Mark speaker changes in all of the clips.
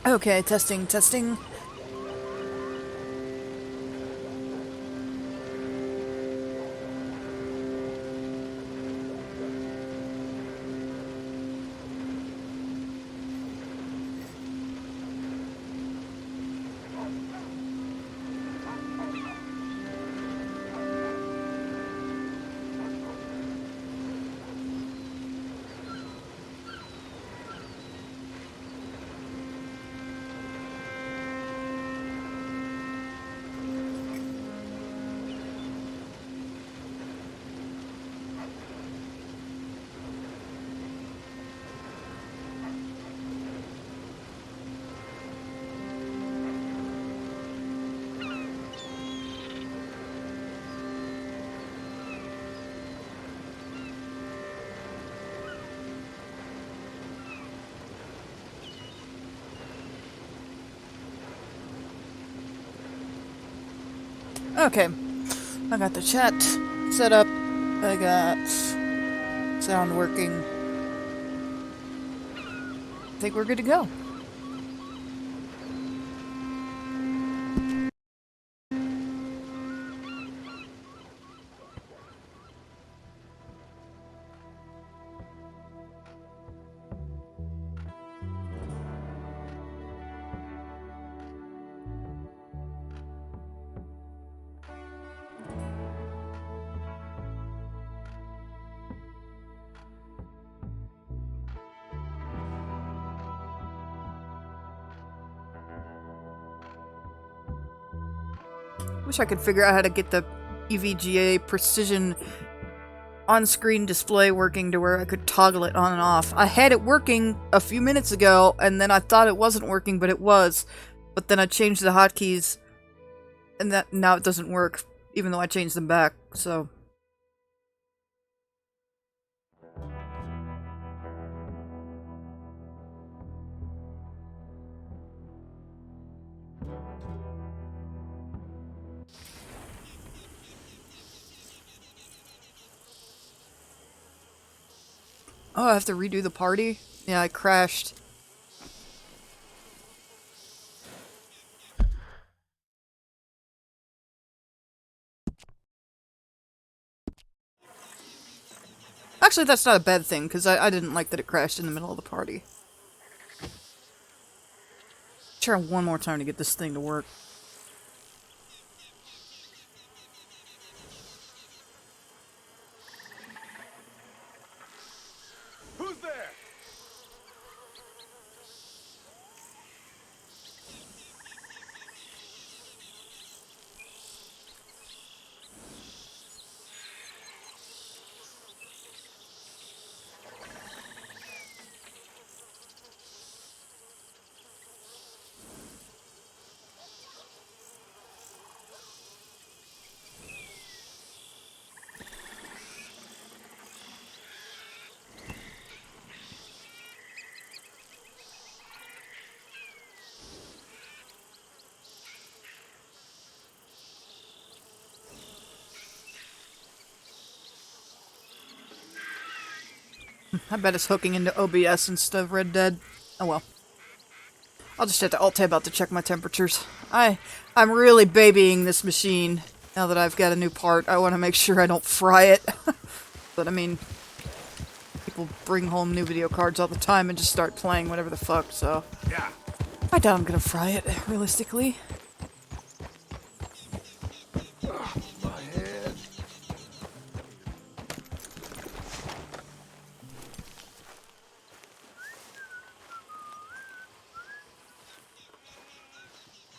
Speaker 1: Okay, testing, testing. Okay, I got the chat set up. I got sound working. I think we're good to go. Wish I could figure out how to get the EVGA precision on-screen display working to where I could toggle it on and off. I had it working a few minutes ago, and then I thought it wasn't working, but it was. But then I changed the hotkeys, and that now it doesn't work, even though I changed them back, so... Oh, I have to redo the party? Yeah, I crashed. Actually, that's not a bad thing, because I didn't like that it crashed in the middle of the party. Try one more time to get this thing to work.
Speaker 2: Who's there?
Speaker 1: I bet it's hooking into OBS instead of Red Dead. Oh well. I'll just have to alt-tab out to check my temperatures. I'm really babying this machine now that I've got a new part. I want to make sure I don't fry it. But I mean, people bring home new video cards all the time and just start playing whatever the fuck, so...
Speaker 2: Yeah.
Speaker 1: I doubt I'm gonna fry it, realistically.
Speaker 2: My head.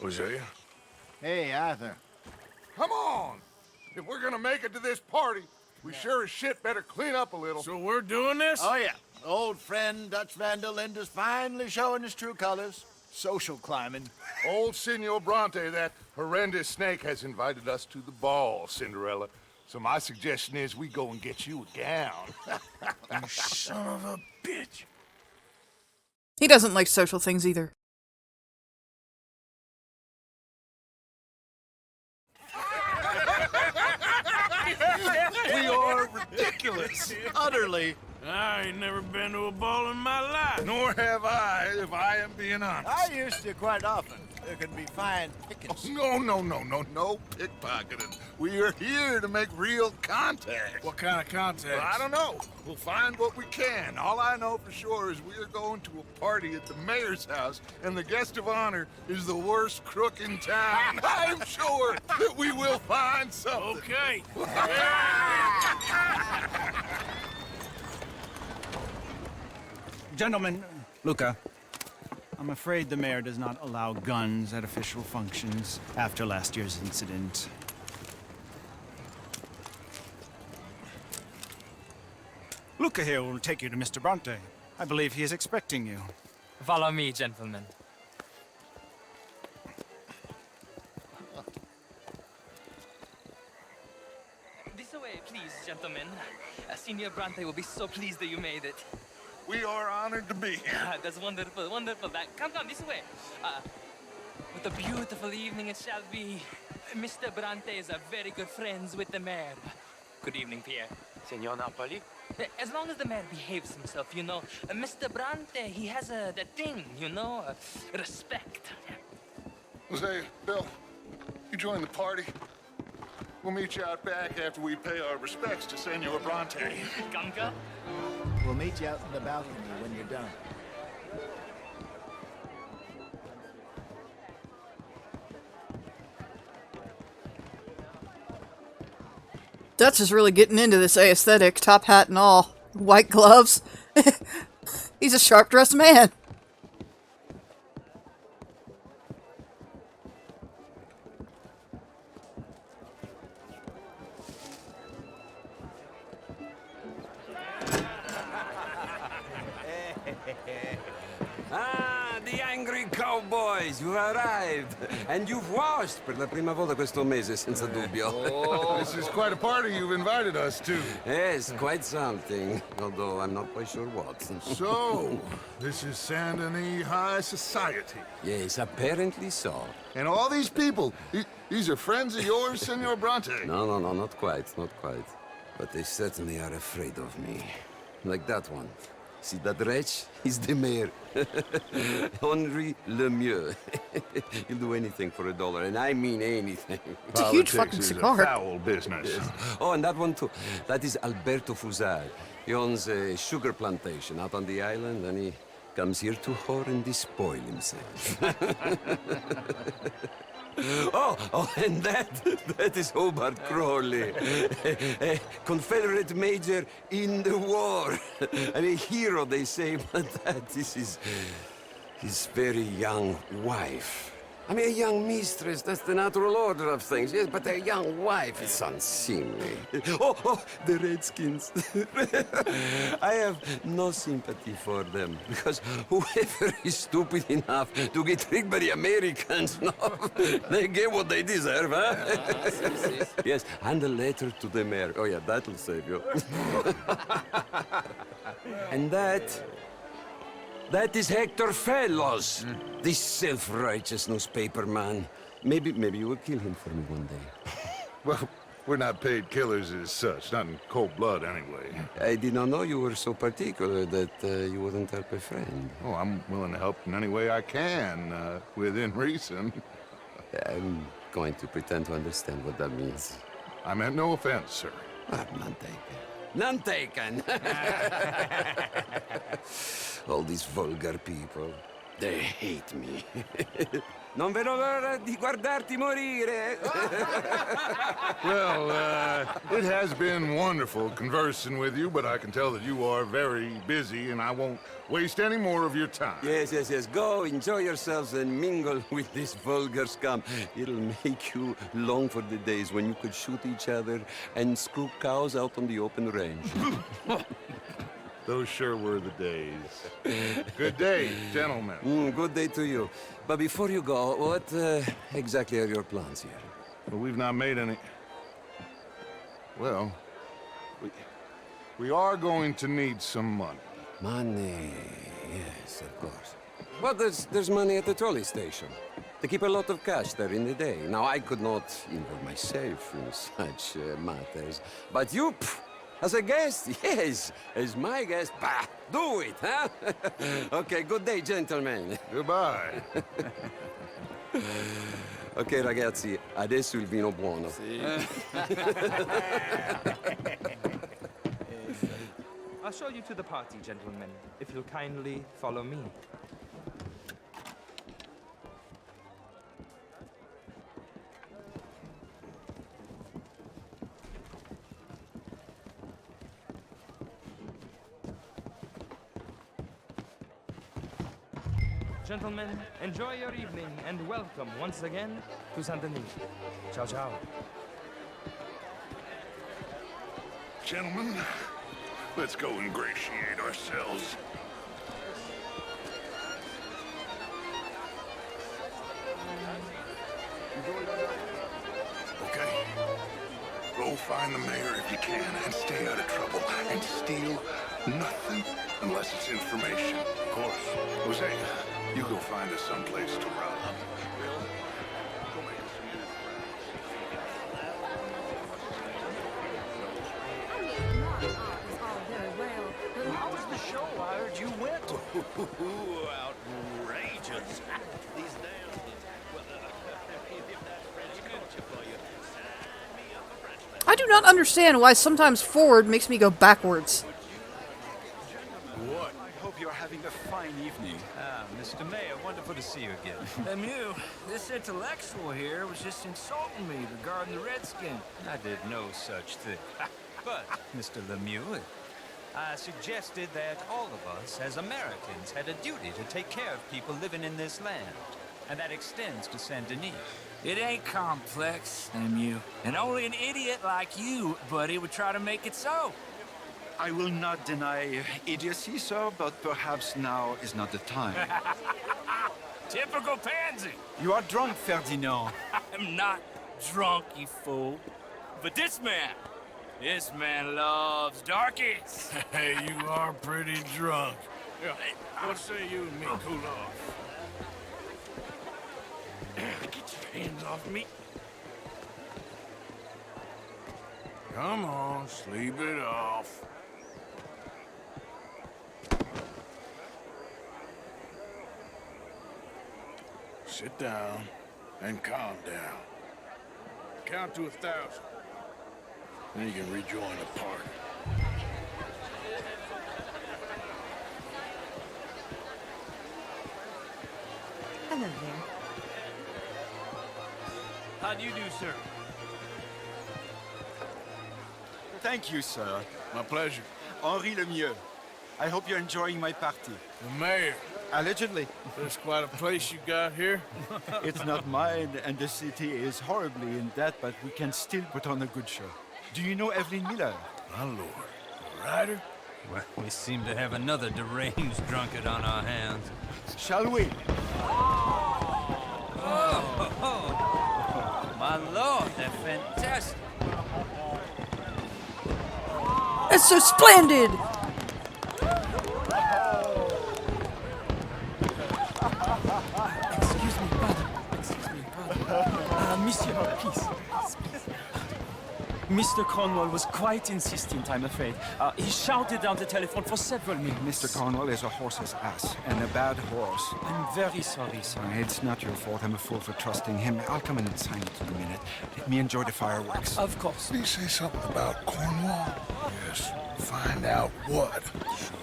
Speaker 2: Hosea?
Speaker 3: Hey, Arthur.
Speaker 2: Come on! If we're gonna make it to this party, we sure as shit better clean up a little.
Speaker 4: So we're doing this?
Speaker 3: Oh, yeah. Old friend Dutch Van der Linde's finally showing his true colors. Social climbing.
Speaker 2: Old Senor Bronte, that horrendous snake, has invited us to the ball, Cinderella. So my suggestion is we go and get you a gown.
Speaker 4: You son of a bitch.
Speaker 1: He doesn't like social things either.
Speaker 2: We are ridiculous.
Speaker 3: Utterly
Speaker 4: I ain't never been to a ball in my life.
Speaker 2: Nor have I, if I am being honest.
Speaker 3: I used to quite often. There can be fine pickings.
Speaker 2: No pickpocketing. We are here to make real contact.
Speaker 4: What kind of contact?
Speaker 2: Well, I don't know. We'll find what we can. All I know for sure is we are going to a party at the mayor's house, and the guest of honor is the worst crook in town. I'm sure that we will find something.
Speaker 4: Okay.
Speaker 5: Gentlemen, Luca, I'm afraid the mayor does not allow guns at official functions after last year's incident. Luca here will take you to Mr. Bronte. I believe he is expecting you.
Speaker 6: Follow me, gentlemen. This way, please, gentlemen. Senior Bronte will be so pleased that you made it.
Speaker 2: We are honored to be here.
Speaker 6: That's wonderful, wonderful. Come, this way. What a beautiful evening it shall be. Mr. Bronte is very good friends with the mayor. Good evening, Pierre.
Speaker 7: Senor Napoli?
Speaker 6: As long as the mayor behaves himself, you know. Mr. Bronte, he has that thing, you know, respect.
Speaker 2: Say, Bill, you join the party. We'll meet you out back after we pay our respects to Senor Bronte.
Speaker 6: Come.
Speaker 3: We'll meet you out in the balcony when you're done.
Speaker 1: Dutch is really getting into this aesthetic, top hat and all. White gloves. He's a sharp-dressed man.
Speaker 8: Ah, the angry cowboys, you've arrived. And you've washed per la prima volta questo mese, senza dubbio.
Speaker 2: This is quite a party you've invited us to.
Speaker 8: Yes, quite something. Although I'm not quite sure what.
Speaker 2: So, this is Saint Denis High Society.
Speaker 8: Yes, apparently so.
Speaker 2: And all these people, these are friends of yours, Senor Bronte?
Speaker 8: No, not quite, not quite. But they certainly are afraid of me. Like that one. See that wretch? He's the mayor. Henri Lemieux. He'll do anything for $1, and I mean anything.
Speaker 1: It's a huge fucking cigar.
Speaker 2: Foul business.
Speaker 8: Oh, and that one too. That is Alberto Fusar. He owns a sugar plantation out on the island, and he comes here to whore and despoil himself. Oh, and that is Hobart Crawley, a Confederate major in the war, and a hero, they say, but that is his very young wife. I mean, a young mistress, that's the natural order of things, yes, but a young wife is unseemly. Oh, the Redskins. I have no sympathy for them, because whoever is stupid enough to get tricked by the Americans, no, they get what they deserve, huh? Yes, and a letter to the mayor. Oh, yeah, that'll save you. And that is Hector Fellows, this self-righteous newspaper man. Maybe you will kill him for me one day.
Speaker 2: Well, we're not paid killers as such, not in cold blood anyway.
Speaker 8: I did not know you were so particular that you wouldn't help a friend.
Speaker 2: Oh, I'm willing to help in any way I can, within reason.
Speaker 8: I'm going to pretend to understand what that means.
Speaker 2: I meant no offense, sir.
Speaker 8: None taken. None taken! All these vulgar people, they hate me. Non vedo l'ora di guardarti morire.
Speaker 2: Well, it has been wonderful conversing with you, but I can tell that you are very busy, and I won't waste any more of your time.
Speaker 8: Yes. Go, enjoy yourselves, and mingle with this vulgar scum. It'll make you long for the days when you could shoot each other and screw cows out on the open range.
Speaker 2: Those sure were the days. Good day, gentlemen.
Speaker 8: Good day to you. But before you go, what exactly are your plans here?
Speaker 2: Well, we've not made any... Well, we are going to need some money.
Speaker 8: Money, yes, of course. Well, there's money at the trolley station. They keep a lot of cash there in the day. Now, I could not involve myself in such matters. But you, As a guest? Yes. As my guest? Bah, do it, huh? Okay, good day, gentlemen.
Speaker 2: Goodbye.
Speaker 8: Ok, ragazzi, adesso il vino buono.
Speaker 6: I'll show you to the party, gentlemen, if you'll kindly follow me. Gentlemen, enjoy your evening and welcome once again to Saint Denis. Ciao, ciao.
Speaker 2: Gentlemen, let's go ingratiate ourselves. Okay. Go find the mayor if you can and stay out of trouble. And steal nothing unless it's information. Of course. Jose, you go find us someplace to rob.
Speaker 3: How was the show? I heard you went. Outrageous. These damn...
Speaker 1: I do not understand why sometimes forward makes me go backwards.
Speaker 7: What? I hope you're having a fine evening. Ah, Mr. Mayor, wonderful to see you again.
Speaker 9: Lemieux, this intellectual here was just insulting me regarding the Redskin.
Speaker 7: I did no such thing. But, Mr. Lemieux, I suggested that all of us, as Americans, had a duty to take care of people living in this land. And that extends to Saint Denis.
Speaker 9: It ain't complex, Lemieux. And only an idiot like you, buddy, would try to make it so.
Speaker 7: I will not deny idiocy, sir, but perhaps now is not the time.
Speaker 9: Typical pansy.
Speaker 7: You are drunk, Ferdinand.
Speaker 9: I'm not drunk, you fool. But this man loves darkies.
Speaker 4: Hey, you are pretty drunk. Yeah, what say you and me cool off? Get your hands off me. Come on, sleep it off. Sit down and calm down. Count to 1,000. Then you can rejoin the party.
Speaker 10: Hello there.
Speaker 9: How do you do, sir?
Speaker 7: Thank you, sir.
Speaker 4: My pleasure.
Speaker 7: Henri Lemieux. I hope you're enjoying my party.
Speaker 4: The mayor.
Speaker 7: Allegedly.
Speaker 4: There's quite a place you got here.
Speaker 7: It's not mine, and the city is horribly in debt, but we can still put on a good show. Do you know Evelyn Miller?
Speaker 4: My lord. The writer?
Speaker 11: Well, we seem to have another deranged drunkard on our hands.
Speaker 7: Shall we?
Speaker 11: My lord, they're fantastic.
Speaker 1: It's so splendid!
Speaker 9: Excuse me, brother. Monsieur, please. Mr. Cornwall was quite insistent, I'm afraid. He shouted down the telephone for several minutes.
Speaker 7: Mr. Cornwall is a horse's ass, and a bad horse.
Speaker 9: I'm very sorry, sir.
Speaker 7: It's not your fault. I'm a fool for trusting him. I'll come in and sign it in a minute. Let me enjoy the fireworks.
Speaker 9: Of course.
Speaker 2: Did he say something about Cornwall? Yes. Find out what. Sure.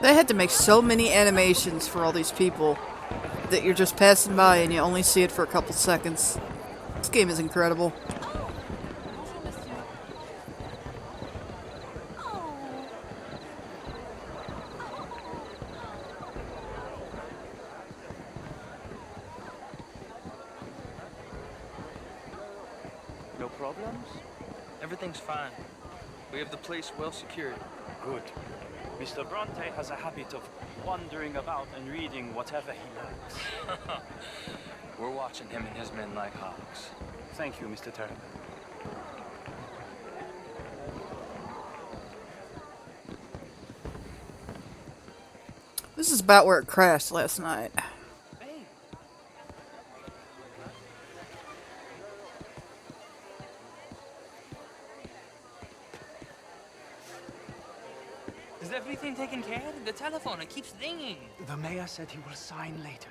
Speaker 1: They had to make so many animations for all these people that you're just passing by and you only see it for a couple seconds. This game is incredible.
Speaker 6: No problems? Everything's fine. We have the place well secured.
Speaker 9: Good. Mr. Bronte has a habit of wandering about and reading whatever he likes.
Speaker 6: We're watching him and his men like hawks.
Speaker 12: Thank you, Mr. Turner.
Speaker 1: This is about where it crashed last night.
Speaker 6: Hey. Is everything taken care of? The telephone, it keeps ringing.
Speaker 12: The mayor said he will sign later.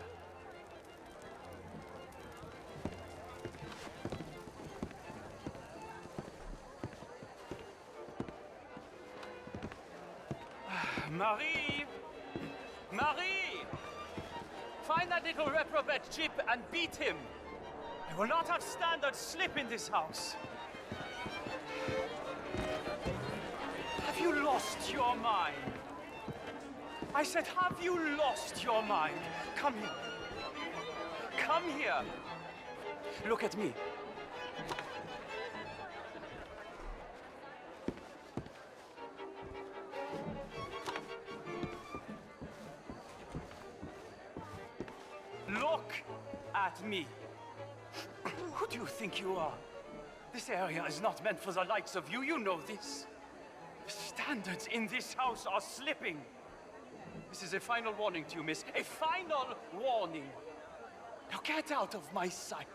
Speaker 13: Marie! Marie! Find that little reprobate Chip and beat him. I will not have standards slip in this house. Have you lost your mind? I said, have you lost your mind? Come here. Come here. Look at me. Look at me. Who do you think you are? This area is not meant for the likes of you. You know this. The standards in this house are slipping. This is a final warning to you, miss. A final warning. Now get out of my sight.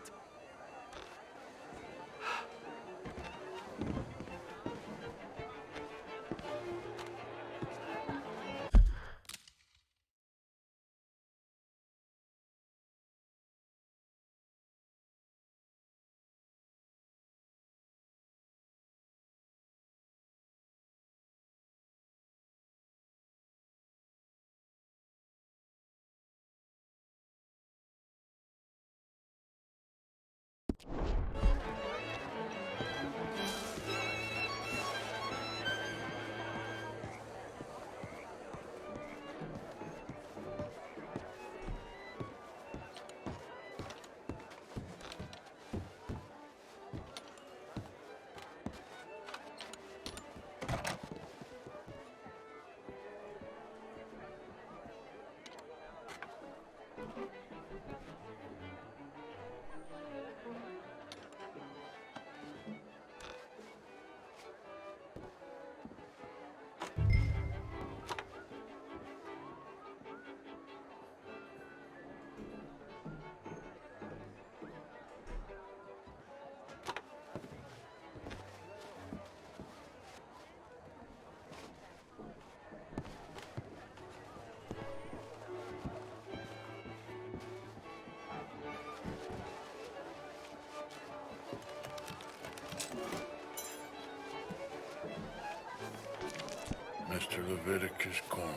Speaker 4: Mr. Leviticus Cornwall.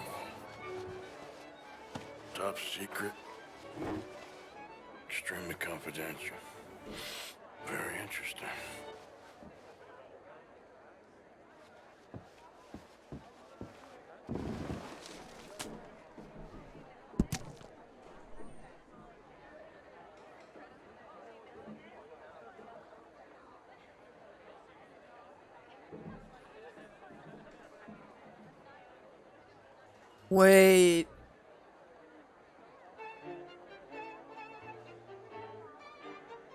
Speaker 4: Top secret. Extremely confidential. Very interesting.
Speaker 1: Wait.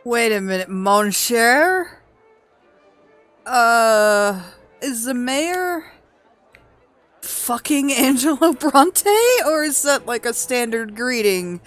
Speaker 1: Wait a minute, Monsieur? Is the mayor fucking Angelo Bronte? Or is that like a standard greeting?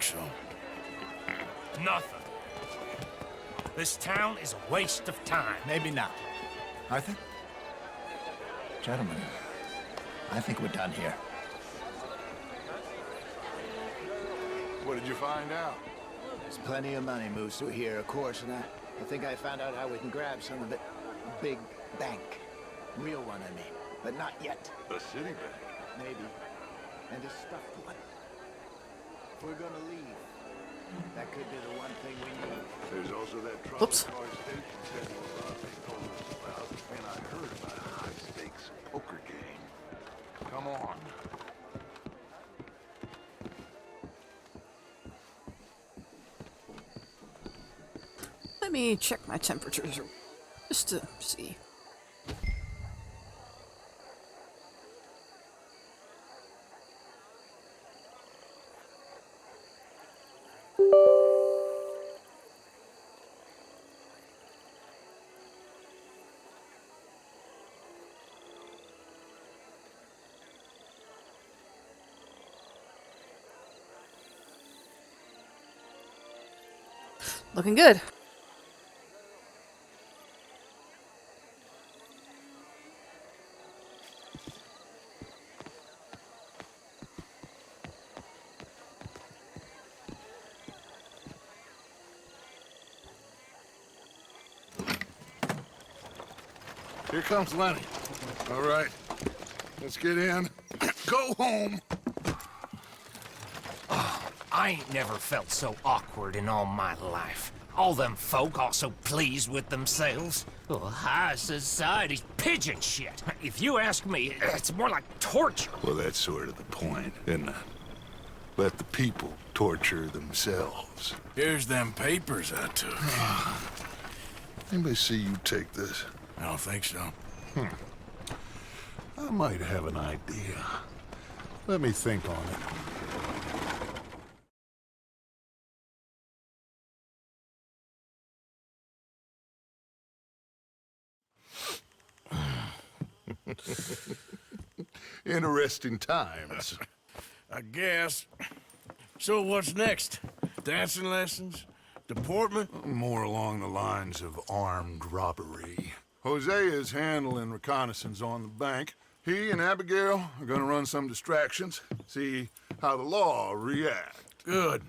Speaker 4: so.
Speaker 9: Nothing. This town is a waste of time.
Speaker 3: Maybe not. Arthur? Gentlemen, I think we're done here.
Speaker 2: What did you find out?
Speaker 3: There's plenty of money moves through here, of course, and I think I found out how we can grab some of it. Big bank. Real one, I mean. But not yet.
Speaker 2: A city bank.
Speaker 3: Maybe. And a stuffed one. If we're gonna leave, that could be the one thing we need.
Speaker 2: There's also that truck
Speaker 1: Whoops.
Speaker 2: car station Samuel Robbins told us about, and I heard about a high-stakes poker game. Come on.
Speaker 1: Let me check my temperatures just to see. Looking good.
Speaker 2: Here comes Lenny. All right, let's get in. Go home.
Speaker 9: I ain't never felt so awkward in all my life. All them folk all so pleased with themselves. Oh, high society's pigeon shit. If you ask me, it's more like torture.
Speaker 2: Well, that's sort of the point, isn't it? Let the people torture themselves.
Speaker 4: Here's them papers I took.
Speaker 2: Anybody see you take this?
Speaker 4: I don't think so.
Speaker 2: I might have an idea. Let me think on it. Interesting times.
Speaker 4: I guess. So what's next? Dancing lessons? Deportment?
Speaker 2: More along the lines of armed robbery. Hosea is handling reconnaissance on the bank. He and Abigail are gonna run some distractions, see how the law react.
Speaker 4: Good.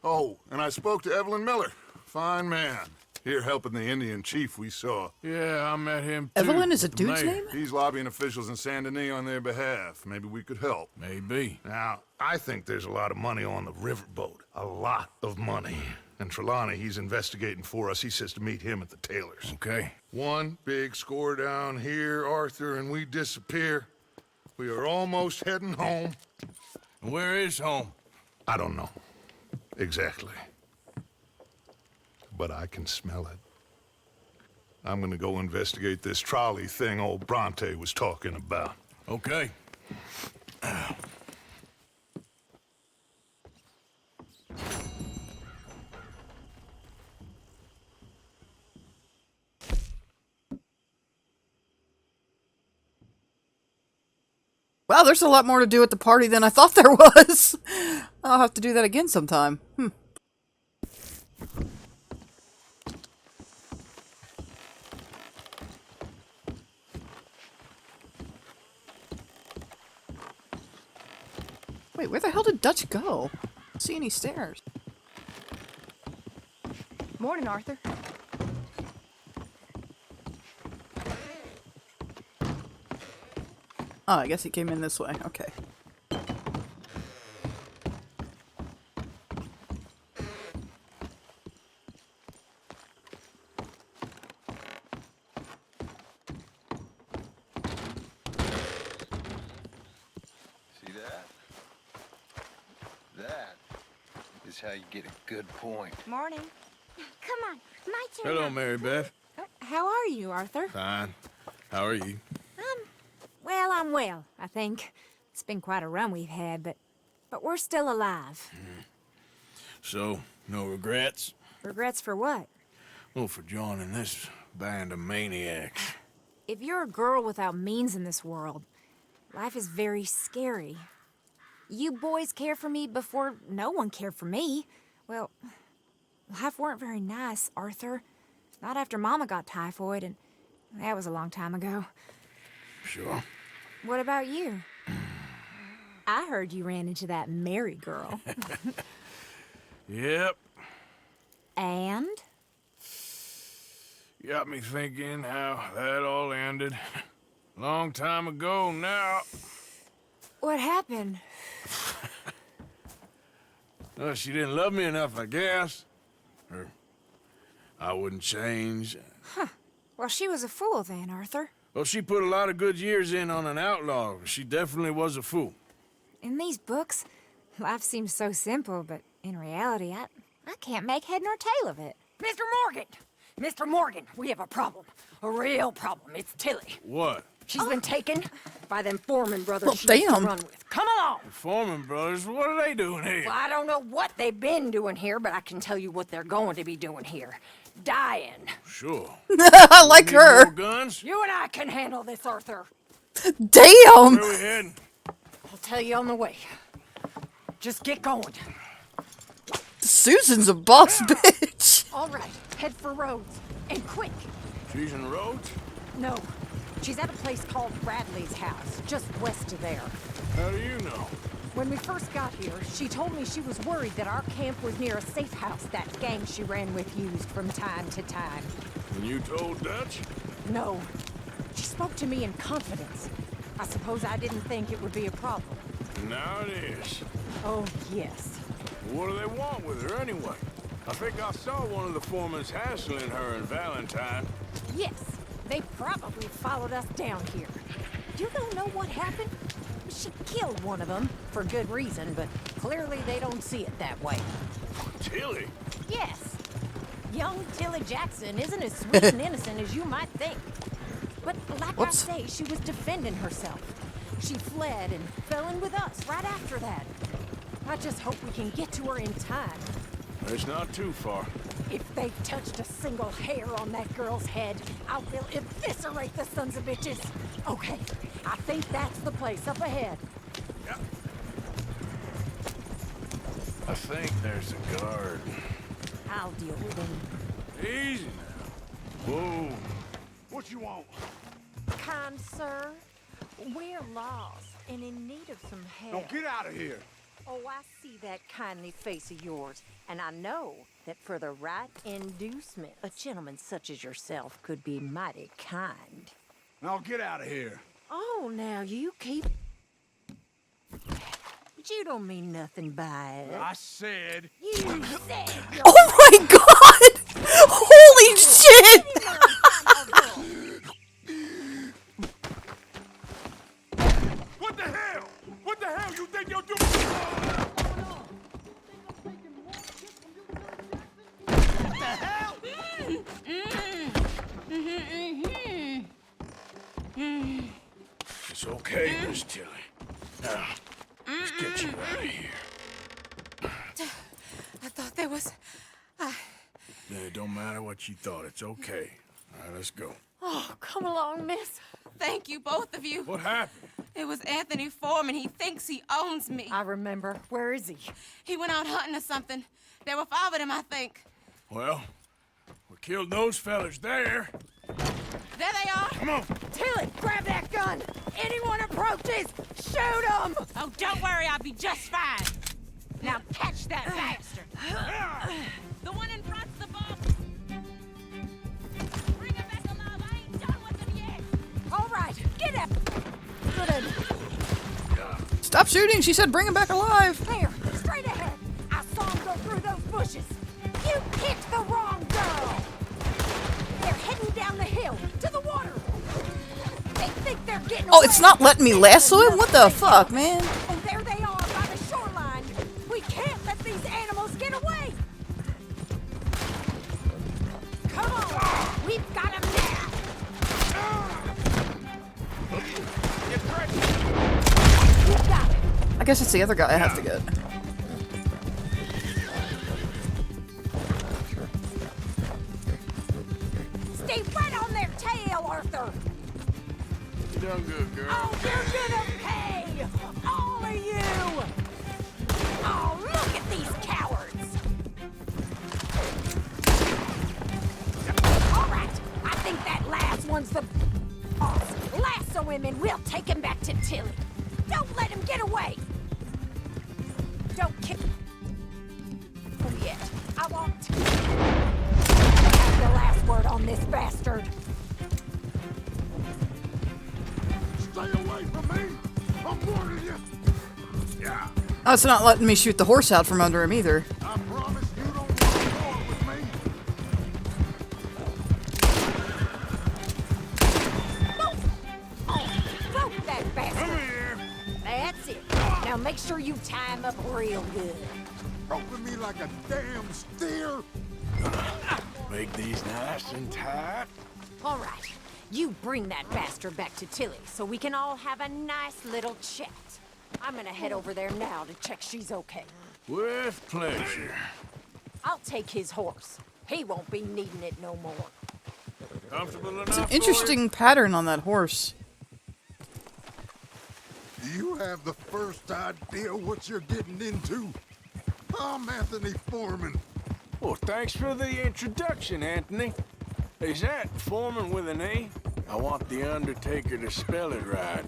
Speaker 2: Oh, and I spoke to Evelyn Miller. Fine man. Here helping the Indian chief we saw.
Speaker 4: Yeah, I met him too.
Speaker 1: Evelyn is a
Speaker 4: with the
Speaker 1: dude's
Speaker 4: mayor.
Speaker 1: name?
Speaker 2: He's lobbying officials in Saint Denis on their behalf. Maybe we could help.
Speaker 4: Maybe.
Speaker 2: Now, I think there's a lot of money on the riverboat. A lot of money. And Trelawney, he's investigating for us. He says to meet him at the Taylor's.
Speaker 4: Okay.
Speaker 2: One big score down here, Arthur, and we disappear. We are almost heading home.
Speaker 4: And where is home?
Speaker 2: I don't know. Exactly. But I can smell it. I'm gonna go investigate this trolley thing old Bronte was talking about.
Speaker 4: Okay.
Speaker 1: Wow, there's a lot more to do at the party than I thought there was. I'll have to do that again sometime. Wait, where the hell did Dutch go? I don't see any stairs.
Speaker 10: Morning, Arthur.
Speaker 1: Oh, I guess he came in this way. Okay.
Speaker 14: See that? That is how you get a good point.
Speaker 10: Morning.
Speaker 15: Come on, my turn.
Speaker 4: Hello,
Speaker 15: now.
Speaker 4: Mary Beth.
Speaker 10: How are you, Arthur?
Speaker 4: Fine. How are you?
Speaker 15: Well, I'm well, I think. It's been quite a run we've had, but we're still alive.
Speaker 4: So, no regrets?
Speaker 15: Regrets for what?
Speaker 4: Well, for joining this band of maniacs.
Speaker 15: If you're a girl without means in this world, life is very scary. You boys care for me before no one cared for me. Well, life weren't very nice, Arthur. Not after Mama got typhoid, and that was a long time ago.
Speaker 4: Sure.
Speaker 15: What about you? I heard you ran into that Mary girl.
Speaker 4: Yep.
Speaker 15: And?
Speaker 4: Got me thinking how that all ended. Long time ago now.
Speaker 15: What happened?
Speaker 4: Well, she didn't love me enough, I guess. Or I wouldn't change.
Speaker 15: Huh. Well, she was a fool then, Arthur.
Speaker 4: Well, she put a lot of good years in on an outlaw. She definitely was a fool.
Speaker 15: In these books, life seems so simple, but in reality, I can't make head nor tail of it.
Speaker 16: Mr. Morgan! Mr. Morgan, we have a problem. A real problem. It's Tilly.
Speaker 4: What?
Speaker 16: She's been taken by them Foreman brothers
Speaker 1: Well,
Speaker 16: she used to
Speaker 1: damn.
Speaker 16: run with. Come along!
Speaker 4: The Foreman brothers, what are they doing here?
Speaker 16: Well, I don't know what they've been doing here, but I can tell you what they're going to be doing here. Dying.
Speaker 4: Sure.
Speaker 1: I like her.
Speaker 4: More guns?
Speaker 16: You and I can handle this, Arthur.
Speaker 1: Damn!
Speaker 4: Where are we heading?
Speaker 16: I'll tell you on the way. Just get going.
Speaker 1: Susan's a boss bitch.
Speaker 16: All right, head for Rhodes. And quick.
Speaker 4: She's in Rhodes?
Speaker 16: No, she's at a place called Bradley's house, just west of there.
Speaker 4: How do you know?
Speaker 16: When we first got here, she told me she was worried that our camp was near a safe house that gang she ran with used from time to time.
Speaker 4: And you told Dutch?
Speaker 16: No. She spoke to me in confidence. I suppose I didn't think it would be a problem.
Speaker 4: Now it is.
Speaker 16: Oh, yes.
Speaker 4: What do they want with her anyway? I think I saw one of the Foremans hassling her and Valentine.
Speaker 16: Yes, they probably followed us down here. You don't know what happened? She killed one of them, for good reason, but clearly they don't see it that way.
Speaker 4: Tilly?
Speaker 16: Yes. Young Tilly Jackson isn't as sweet and innocent as you might think. But like
Speaker 1: Whoops.
Speaker 16: I say, she was defending herself. She fled and fell in with us right after that. I just hope we can get to her in time.
Speaker 4: It's not too far.
Speaker 16: If they've touched a single hair on that girl's head, I will eviscerate the sons of bitches. Okay, I think that's the place up ahead.
Speaker 4: Yeah. I think there's a guard.
Speaker 16: I'll deal with him.
Speaker 4: Easy now. Whoa. What you want?
Speaker 16: Kind sir, we're lost and in need of some help.
Speaker 4: Don't get out of here.
Speaker 16: Oh, I see that kindly face of yours, and I know that for the right inducement, a gentleman such as yourself could be mighty kind.
Speaker 4: Now get out of here.
Speaker 16: Oh, now you keep... But you don't mean nothing by it.
Speaker 4: I said...
Speaker 16: You said...
Speaker 1: Oh my god! Holy shit!
Speaker 4: What the hell? What the hell you think you're doing? What the hell? It's okay, Miss Tilly. Now, let's get you out of here.
Speaker 10: I thought there was...
Speaker 4: It don't matter what you thought. It's okay. All right, let's go.
Speaker 10: Oh, come along, miss. Thank you, both of you.
Speaker 4: What happened?
Speaker 10: It was Anthony Foreman. He thinks he owns me.
Speaker 16: I remember. Where is he?
Speaker 10: He went out hunting or something. There were 5 of them, I think.
Speaker 4: Well, we killed those fellas there.
Speaker 10: There they are.
Speaker 4: Come on.
Speaker 16: Tilly, grab that gun! Anyone approaches, shoot them!
Speaker 10: Oh, don't worry. I'll be just fine. Now catch that bastard. The one in front's the boss. Bring him back alive. I ain't done with him yet.
Speaker 16: All right, get up! Good.
Speaker 1: Stop shooting! She said bring him back alive!
Speaker 16: There, straight ahead. I saw him go through those bushes. You picked the wrong girl. They're heading down the hill, to the water. They think they're getting
Speaker 1: Oh,
Speaker 16: away.
Speaker 1: it's not letting me lasso him? What the fuck, man?
Speaker 16: Oh, there they are by the shoreline. We can't let these animals get away. Come on, we've got them now. You got it.
Speaker 1: I guess it's the other guy I have to get.
Speaker 16: Stay right on their tail, Arthur.
Speaker 4: You done good, girl.
Speaker 16: Oh, you're gonna pay! All of you! him and we'll take him back to Tilly. Don't let him get away! Don't kill him yet. I won't. Have the last word on this bastard.
Speaker 2: Stay away from me! I'm warning you! Yeah.
Speaker 1: Oh, it's not letting me shoot the horse out from under him either.
Speaker 2: I promise you don't want to war with me.
Speaker 16: Broke that bastard.
Speaker 2: Come here.
Speaker 16: That's it. Now make sure you tie him up real good.
Speaker 2: Roping me like a damn steer.
Speaker 4: Make these nice and tight.
Speaker 16: All right. You bring that bastard back to Tilly so we can all have a nice little chat. I'm gonna head over there now to check she's okay.
Speaker 4: With pleasure.
Speaker 16: I'll take his horse. He won't be needing it no more.
Speaker 4: Comfortable
Speaker 1: It's an
Speaker 4: enough?
Speaker 1: interesting pattern on that horse.
Speaker 2: Do you have the first idea what you're getting into? I'm Anthony Foreman.
Speaker 4: Well, thanks for the introduction, Anthony. Is that Foreman with an A? I want the Undertaker to spell it right.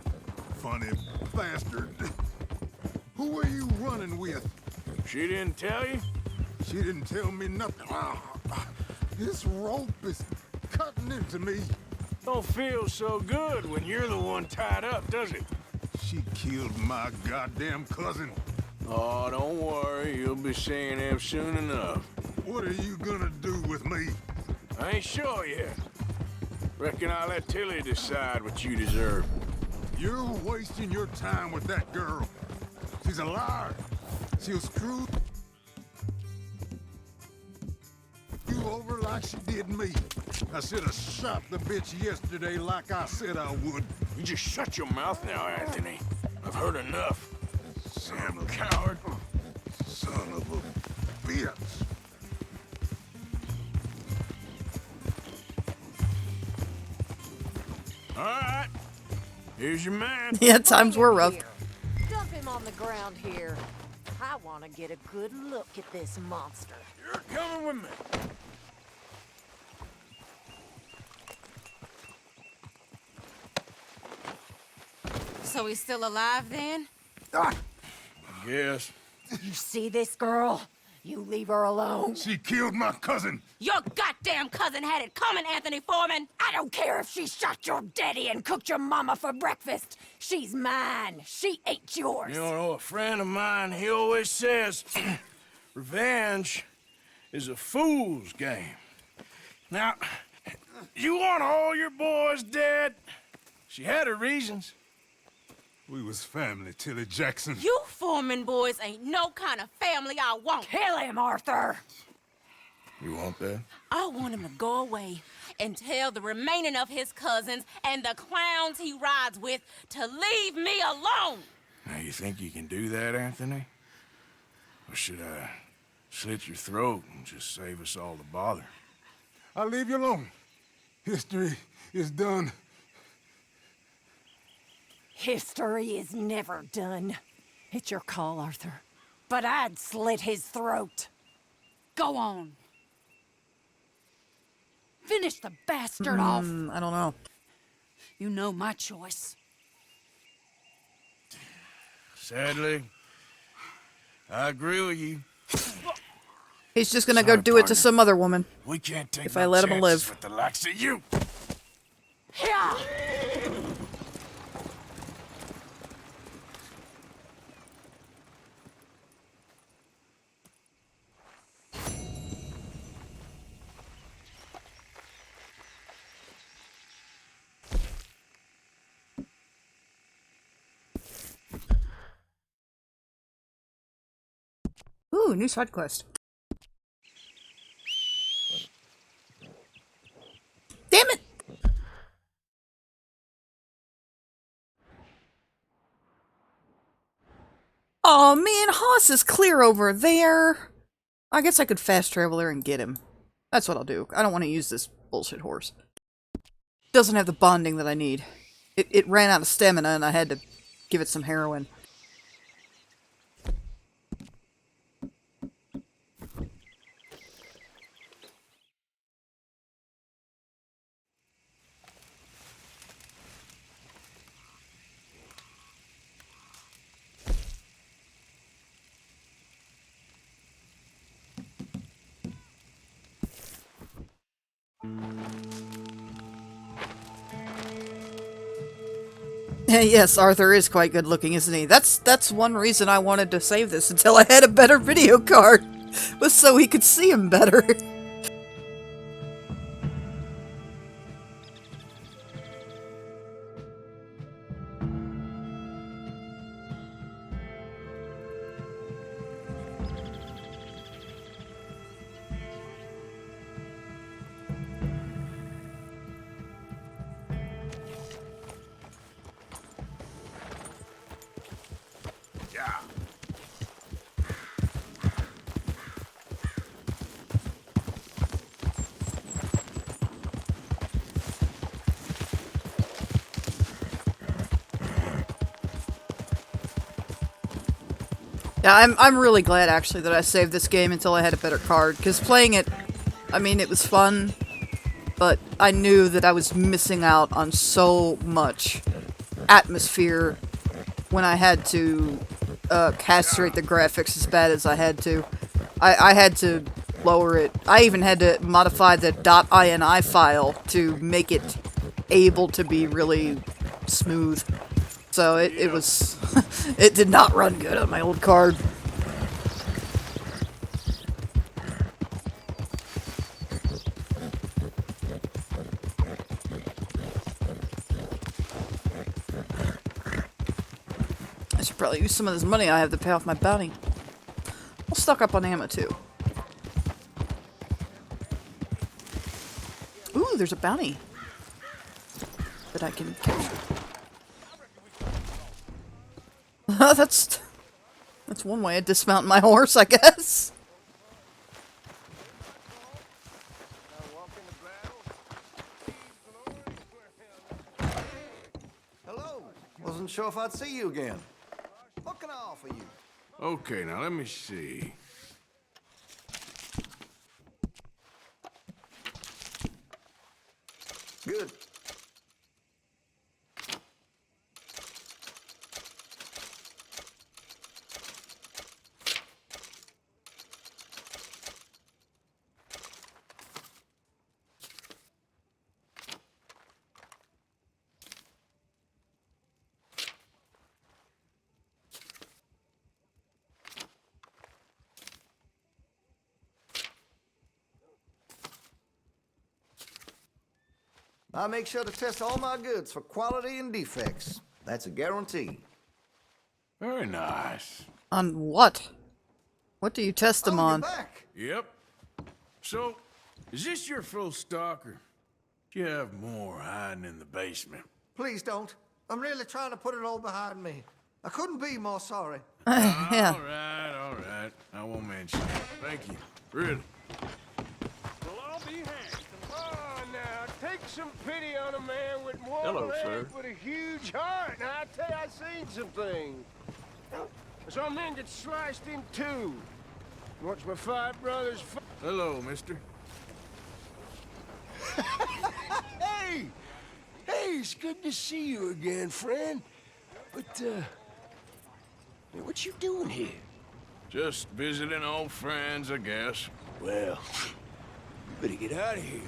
Speaker 2: Funny bastard. Who are you running with?
Speaker 4: She didn't tell you?
Speaker 2: She didn't tell me nothing. This rope is cutting into me.
Speaker 4: Don't feel so good when you're the one tied up, does it?
Speaker 2: She killed my goddamn cousin.
Speaker 4: Oh, don't worry. You'll be seeing him soon enough.
Speaker 2: What are you gonna do with me?
Speaker 4: I ain't sure yet. Reckon I'll let Tilly decide what you deserve.
Speaker 2: You're wasting your time with that girl. She's a liar. She'll screw you over like she did me. I should have shot the bitch yesterday like I said I would.
Speaker 4: You just shut your mouth now, Anthony. I've heard enough. Damn coward.
Speaker 2: Son of a bitch.
Speaker 4: All right. Here's your man.
Speaker 1: Yeah, times were rough.
Speaker 16: Dump him on the ground here. I want to get a good look at this monster.
Speaker 4: You're coming with me.
Speaker 10: So he's still alive then?
Speaker 4: I guess.
Speaker 16: You see this girl? You leave her alone.
Speaker 2: She killed my cousin.
Speaker 10: Your goddamn cousin had it coming, Anthony Foreman!
Speaker 16: I don't care if she shot your daddy and cooked your mama for breakfast. She's mine. She ate yours.
Speaker 4: You know, a friend of mine, he always says, revenge is a fool's game. Now, you want all your boys dead? She had her reasons.
Speaker 2: We was family, Tilly Jackson.
Speaker 10: You Foreman boys ain't no kind of family I want.
Speaker 16: Kill him, Arthur.
Speaker 4: You want that?
Speaker 10: I want him to go away and tell the remaining of his cousins and the clowns he rides with to leave me alone.
Speaker 4: Now, you think you can do that, Anthony? Or should I slit your throat and just save us all the bother?
Speaker 2: I'll leave you alone. History is done.
Speaker 16: History is never done. It's your call, Arthur. But I'd slit his throat.
Speaker 10: Go on. Finish the bastard off.
Speaker 1: I don't know.
Speaker 10: You know my choice.
Speaker 4: Sadly, I agree with you.
Speaker 1: He's just gonna go do it to some other woman.
Speaker 4: We can't take
Speaker 1: if
Speaker 4: no
Speaker 1: I let him
Speaker 4: chances
Speaker 1: live.
Speaker 4: with the likes of you.
Speaker 16: Yeah.
Speaker 1: Ooh, new side quest. Damn it! Oh man, Haas is clear over there. I guess I could fast travel there and get him. That's what I'll do. I don't want to use this bullshit horse. Doesn't have the bonding that I need. It ran out of stamina and I had to give it some heroin. Yes, Arthur is quite good looking, isn't he? That's one reason I wanted to save this until I had a better video card, was so he could see him better. Yeah, I'm really glad actually that I saved this game until I had a better card, because playing it, I mean, it was fun, but I knew that I was missing out on so much atmosphere when I had to castrate the graphics as bad as I had to. I had to lower it. I even had to modify the .ini file to make it able to be really smooth. So it was, it did not run good on my old card. I should probably use some of this money I have to pay off my bounty. I'll stock up on ammo too. Ooh, there's a bounty that I can capture. That's one way of dismounting my horse, I guess.
Speaker 17: Hello. Wasn't sure if I'd see you again. What can I offer you?
Speaker 4: Okay, now let me see.
Speaker 17: Good. I make sure to test all my goods for quality and defects. That's a guarantee.
Speaker 4: Very nice.
Speaker 1: On what? What do you test them on?
Speaker 4: Yep. So, is this your full stock, or do you have more hiding in the basement?
Speaker 17: Please don't. I'm really trying to put it all behind me. I couldn't be more sorry.
Speaker 1: Yeah.
Speaker 4: All right. I won't mention it. Thank you. Really.
Speaker 18: Well, I'll be hanged. Come on now, take some pity on a man with one
Speaker 4: Hello,
Speaker 18: leg
Speaker 4: sir.
Speaker 18: with a huge heart. Now, I tell you, I've seen some things. Some men get sliced in two. Watch my five brothers.
Speaker 4: Hello, mister.
Speaker 18: Hey! Hey, it's good to see you again, friend. But, hey, what you doing here?
Speaker 4: Just visiting old friends, I guess.
Speaker 18: Well, you better get out of here.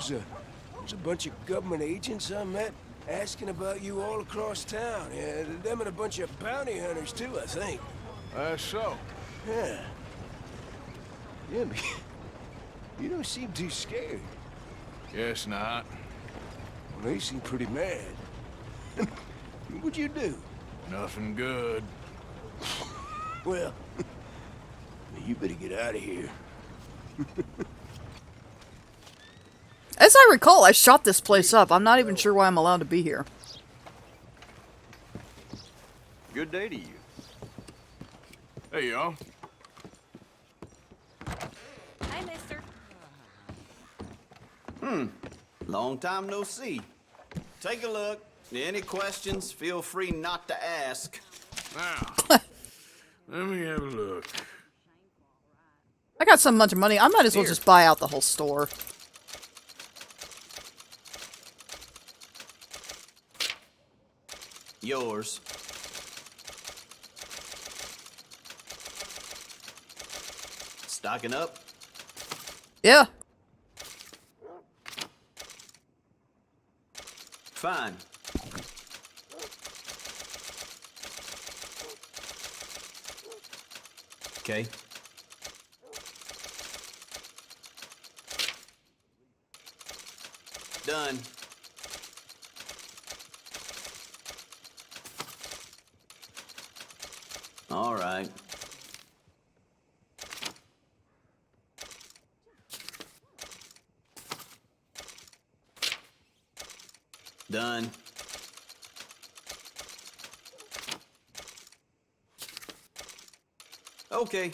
Speaker 18: There's a bunch of government agents I met asking about you all across town. Yeah, them and a bunch of bounty hunters, too, I think.
Speaker 4: So?
Speaker 18: Yeah. Yeah, but you don't seem too scared.
Speaker 4: Guess not.
Speaker 18: Well, they seem pretty mad. What'd you do?
Speaker 4: Nothing good.
Speaker 18: Well, you better get out of here.
Speaker 1: As I recall, I shot this place up. I'm not even sure why I'm allowed to be here.
Speaker 17: Good day to you.
Speaker 4: Hey, y'all.
Speaker 10: Hey, mister.
Speaker 17: Long time no see. Take a look. Any questions, feel free not to ask.
Speaker 4: Now, let me have a look.
Speaker 1: I got so much money, I might as well just buy out the whole store.
Speaker 17: Yours. Stocking up?
Speaker 1: Yeah.
Speaker 17: Fine. Okay. Done. All right. Done. Okay.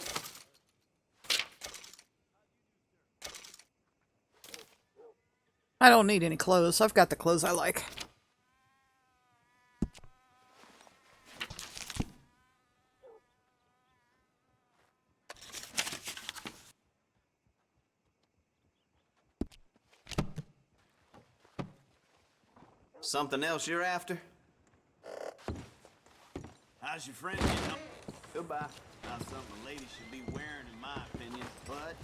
Speaker 1: I don't need any clothes. I've got the clothes I like.
Speaker 17: Something else you're after?
Speaker 5: How's your friend getting on?
Speaker 17: Goodbye. Not something a lady should be wearing, in my opinion, but...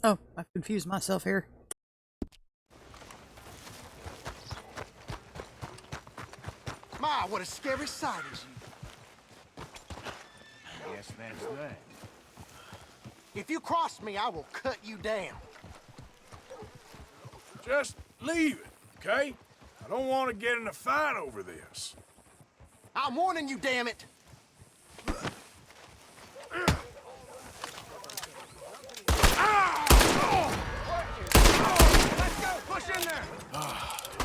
Speaker 1: Oh, I've confused myself here.
Speaker 19: My, what a scary sight is you.
Speaker 18: Guess that's that.
Speaker 19: If you cross me, I will cut you down.
Speaker 4: Just leave it, okay? I don't want to get in a fight over this.
Speaker 19: I'm warning you, damn it.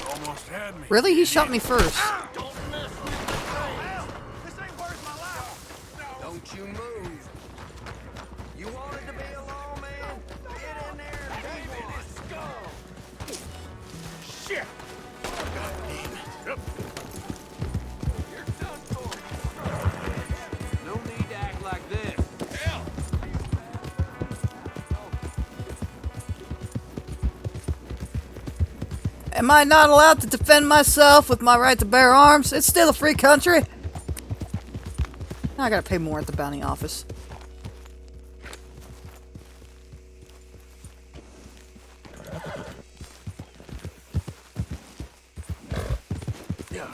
Speaker 4: Almost had me.
Speaker 1: Really? He shot me first.
Speaker 8: Don't you move. You wanted to be alone, man? Get in there and give me this skull.
Speaker 4: Shit! God damn it. Yep.
Speaker 8: You're done for. No need to act like this. Hell!
Speaker 1: Am I not allowed to defend myself with my right to bear arms? It's still a free country. I gotta pay more at the bounty office.
Speaker 4: Yeah.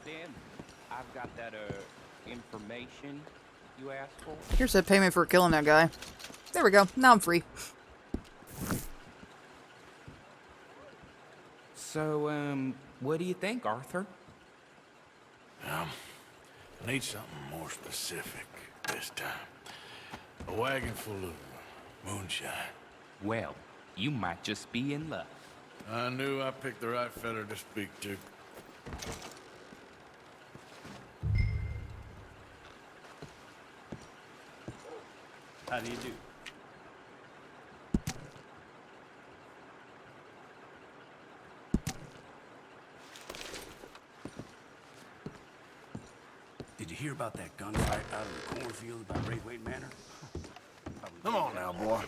Speaker 20: in. I've got that, information you asked for.
Speaker 1: Here's that payment for killing that guy. There we go. Now I'm free.
Speaker 20: So, what do you think, Arthur?
Speaker 4: I need something more specific this time. A wagon full of moonshine.
Speaker 20: Well, you might just be in luck.
Speaker 4: I knew I picked the right fella to speak to.
Speaker 5: How do you do?
Speaker 18: Did you hear about that gunfight out in the cornfield by Braithwaite Manor?
Speaker 4: Come on now, boy.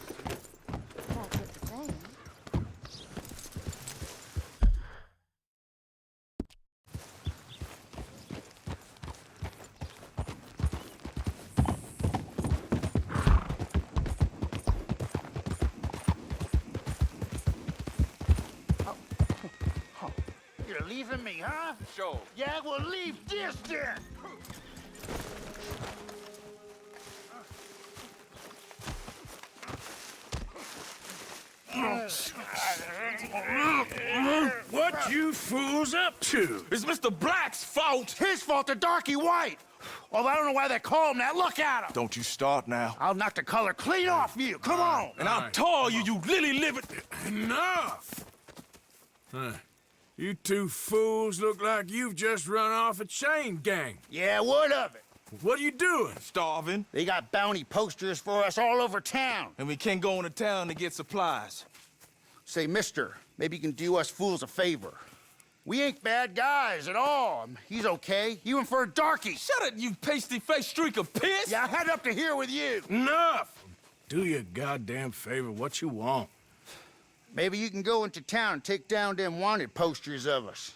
Speaker 19: You're leaving me, huh?
Speaker 14: Sure.
Speaker 19: Yeah, well, leave this then.
Speaker 4: What you fools up to?
Speaker 19: It's Mr. Black's fault. His fault, the darky white. Well, I don't know why they call him that. Look at him.
Speaker 4: Don't you start now.
Speaker 19: I'll knock the color clean off you. Come on.
Speaker 4: And I'll tar you, you lily-livered... Enough! Huh. You two fools look like you've just run off a chain gang.
Speaker 19: Yeah, what of it?
Speaker 4: What are you doing?
Speaker 19: Starving. They got bounty posters for us all over town.
Speaker 4: And we can't go into town to get supplies.
Speaker 19: Say, mister, maybe you can do us fools a favor. We ain't bad guys at all. He's okay. Even for a darky.
Speaker 4: Shut it, you pasty-faced streak of piss!
Speaker 19: Yeah, I had up to here with you.
Speaker 4: Enough! Do your goddamn favor what you want.
Speaker 19: Maybe you can go into town and take down them wanted posters of us.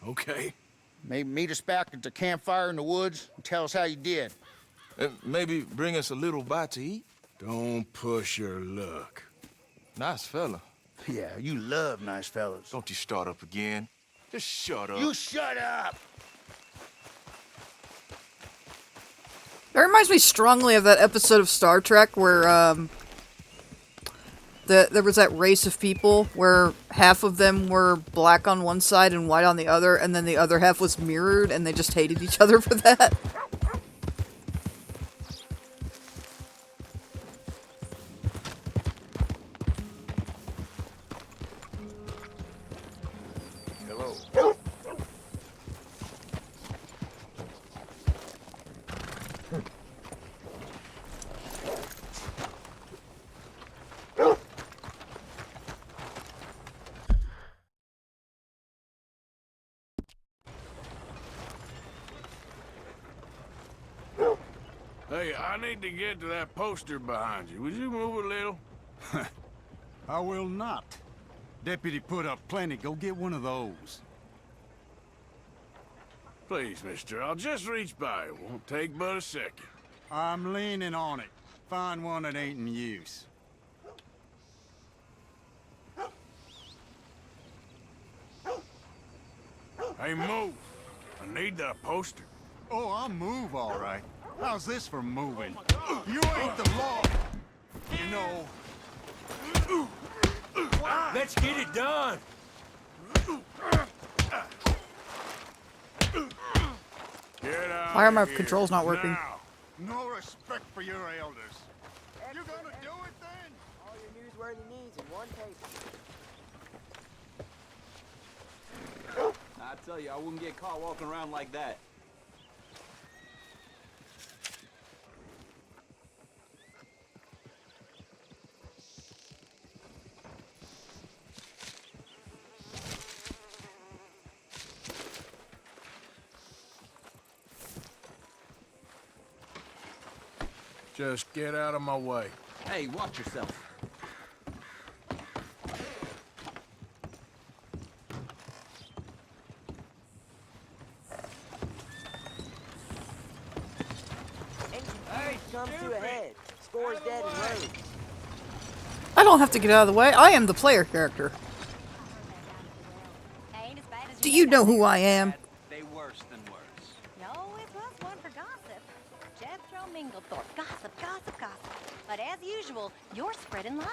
Speaker 4: Okay.
Speaker 19: Maybe meet us back at the campfire in the woods and tell us how you did.
Speaker 4: Maybe bring us a little bite to eat? Don't push your luck. Nice fella.
Speaker 19: Yeah, you love nice fellas.
Speaker 4: Don't you start up again. Just shut up.
Speaker 19: You shut up!
Speaker 1: That reminds me strongly of that episode of Star Trek where, there was that race of people where half of them were black on one side and white on the other, and then the other half was mirrored, and they just hated each other for that.
Speaker 14: Hello.
Speaker 4: Hey, I need to get to that poster behind you. Would you move a little?
Speaker 5: I will not. Deputy put up plenty. Go get one of those.
Speaker 4: Please, mister, I'll just reach by. It won't take but a second.
Speaker 5: I'm leaning on it. Find one that ain't in use.
Speaker 4: Hey, move. I need that poster.
Speaker 5: Oh, I'll move, all right. How's this for moving? You ain't the law, you know.
Speaker 9: Let's get it done.
Speaker 4: Get out.
Speaker 1: Why are my
Speaker 4: here.
Speaker 1: controls not working?
Speaker 4: Now.
Speaker 5: No respect for your elders. You gonna do it then?
Speaker 12: All your newsworthy needs in one paper.
Speaker 17: I tell you, I wouldn't get caught walking around like that.
Speaker 4: Just get out of my way.
Speaker 17: Hey, watch yourself.
Speaker 12: Hey, come to a head. Score's dead and road.
Speaker 1: I don't have to get out of the way. I am the player character. Do you know who I am?
Speaker 7: They worse than worse.
Speaker 16: No, it was one for gossip. Jethro Minglethorpe. Gossip, gossip, gossip. But as usual, you're spreading lies.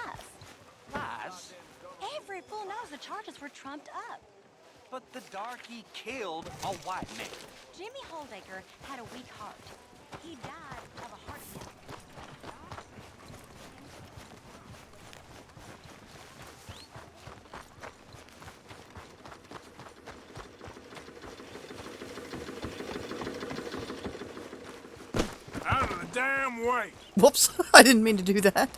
Speaker 7: Lies?
Speaker 16: Every fool knows the charges were trumped up.
Speaker 7: But the darky killed a white man.
Speaker 16: Jimmy Holdacre had a weak heart. He died of a heart attack.
Speaker 4: Out of the damn way.
Speaker 1: Whoops, I didn't mean to do that.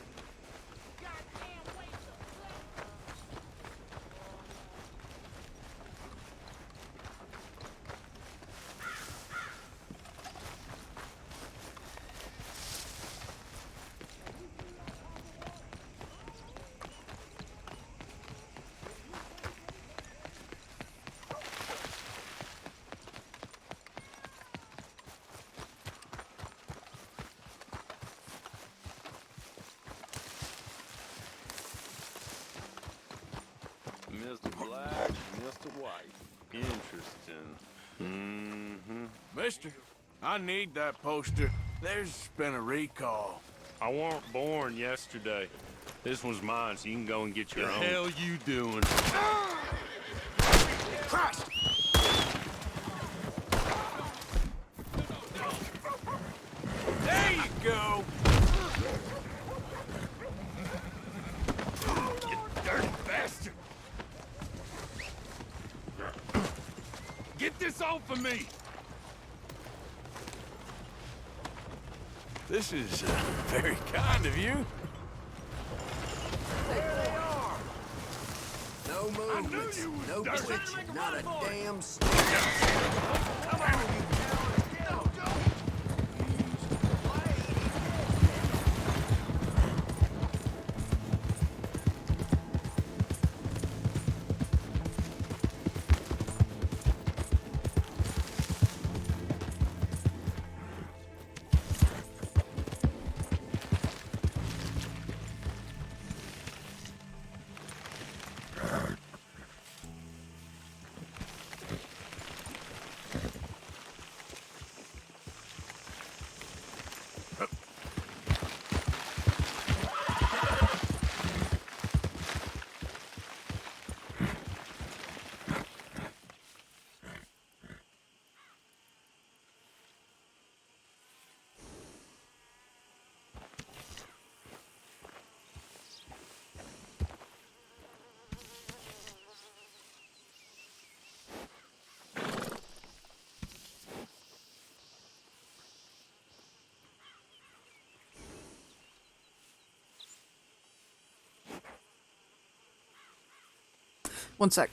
Speaker 4: Mister, I need that poster. There's been a recall.
Speaker 21: I weren't born yesterday. This one's mine, so you can go and get your
Speaker 2: The
Speaker 21: own.
Speaker 2: hell you doing?
Speaker 4: Christ! There you go!
Speaker 2: You dirty bastard! Get this off of me!
Speaker 4: This is very kind of you.
Speaker 18: No movements, no twitching, not a damn
Speaker 2: Come on, you coward! Go!
Speaker 1: One sec.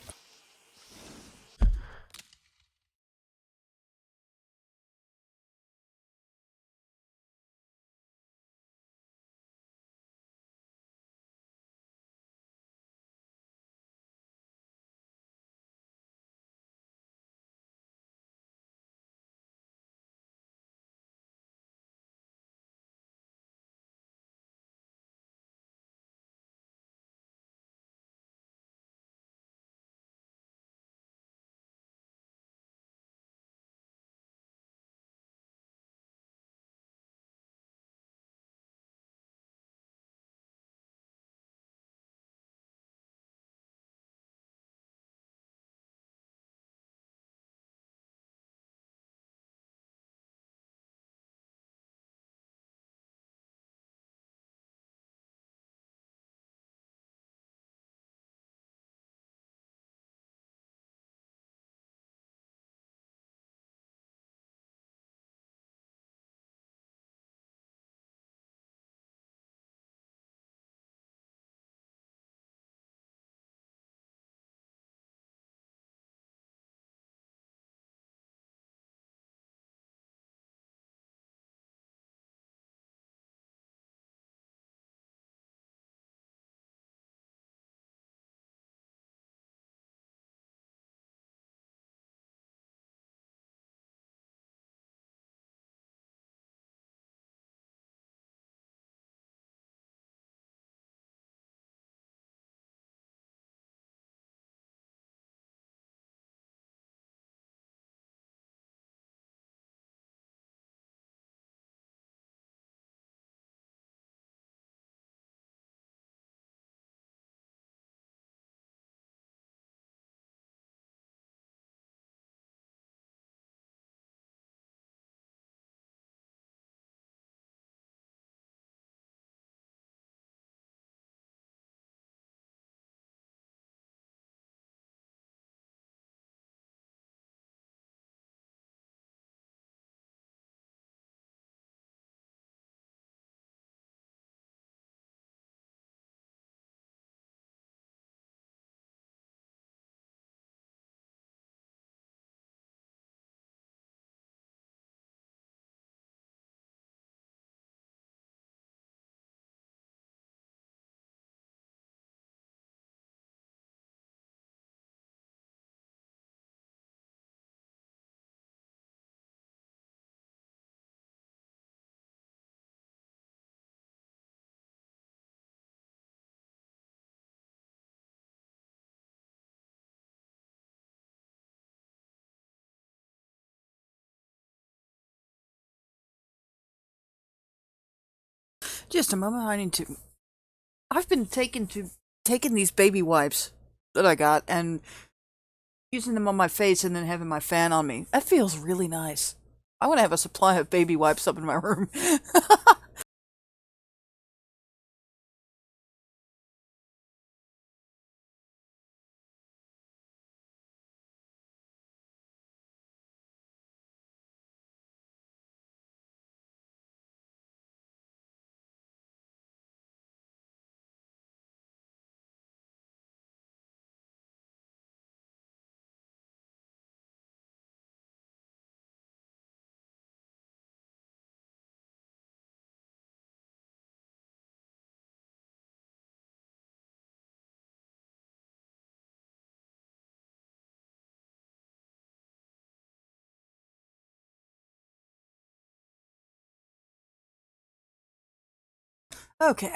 Speaker 1: Just a moment, I need to... I've been taking these baby wipes that I got and using them on my face and then having my fan on me. That feels really nice. I want to have a supply of baby wipes up in my room. Okay.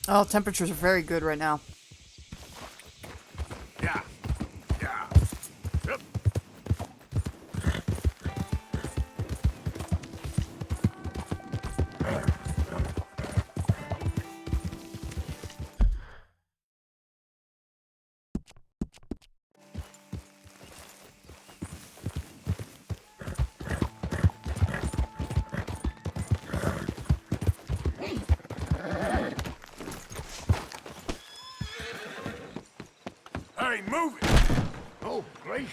Speaker 1: Oh, temperatures are very good right now.
Speaker 4: Yeah. Yeah. Yep. Hey, move it! Oh, gracious.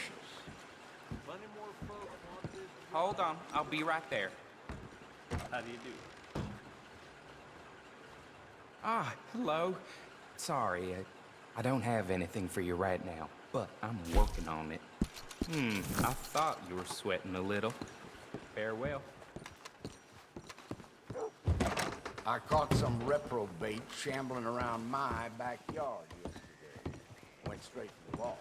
Speaker 20: Hold on, I'll be right there. How do you do? Ah, hello. Sorry, I don't have anything for you right now, but I'm working on it. I thought you were sweating a little. Farewell.
Speaker 19: I caught some reprobate shambling around my backyard yesterday. Went straight to the wall.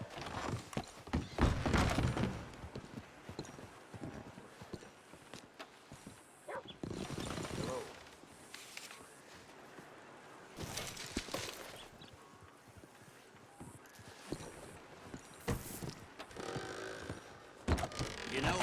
Speaker 3: You know,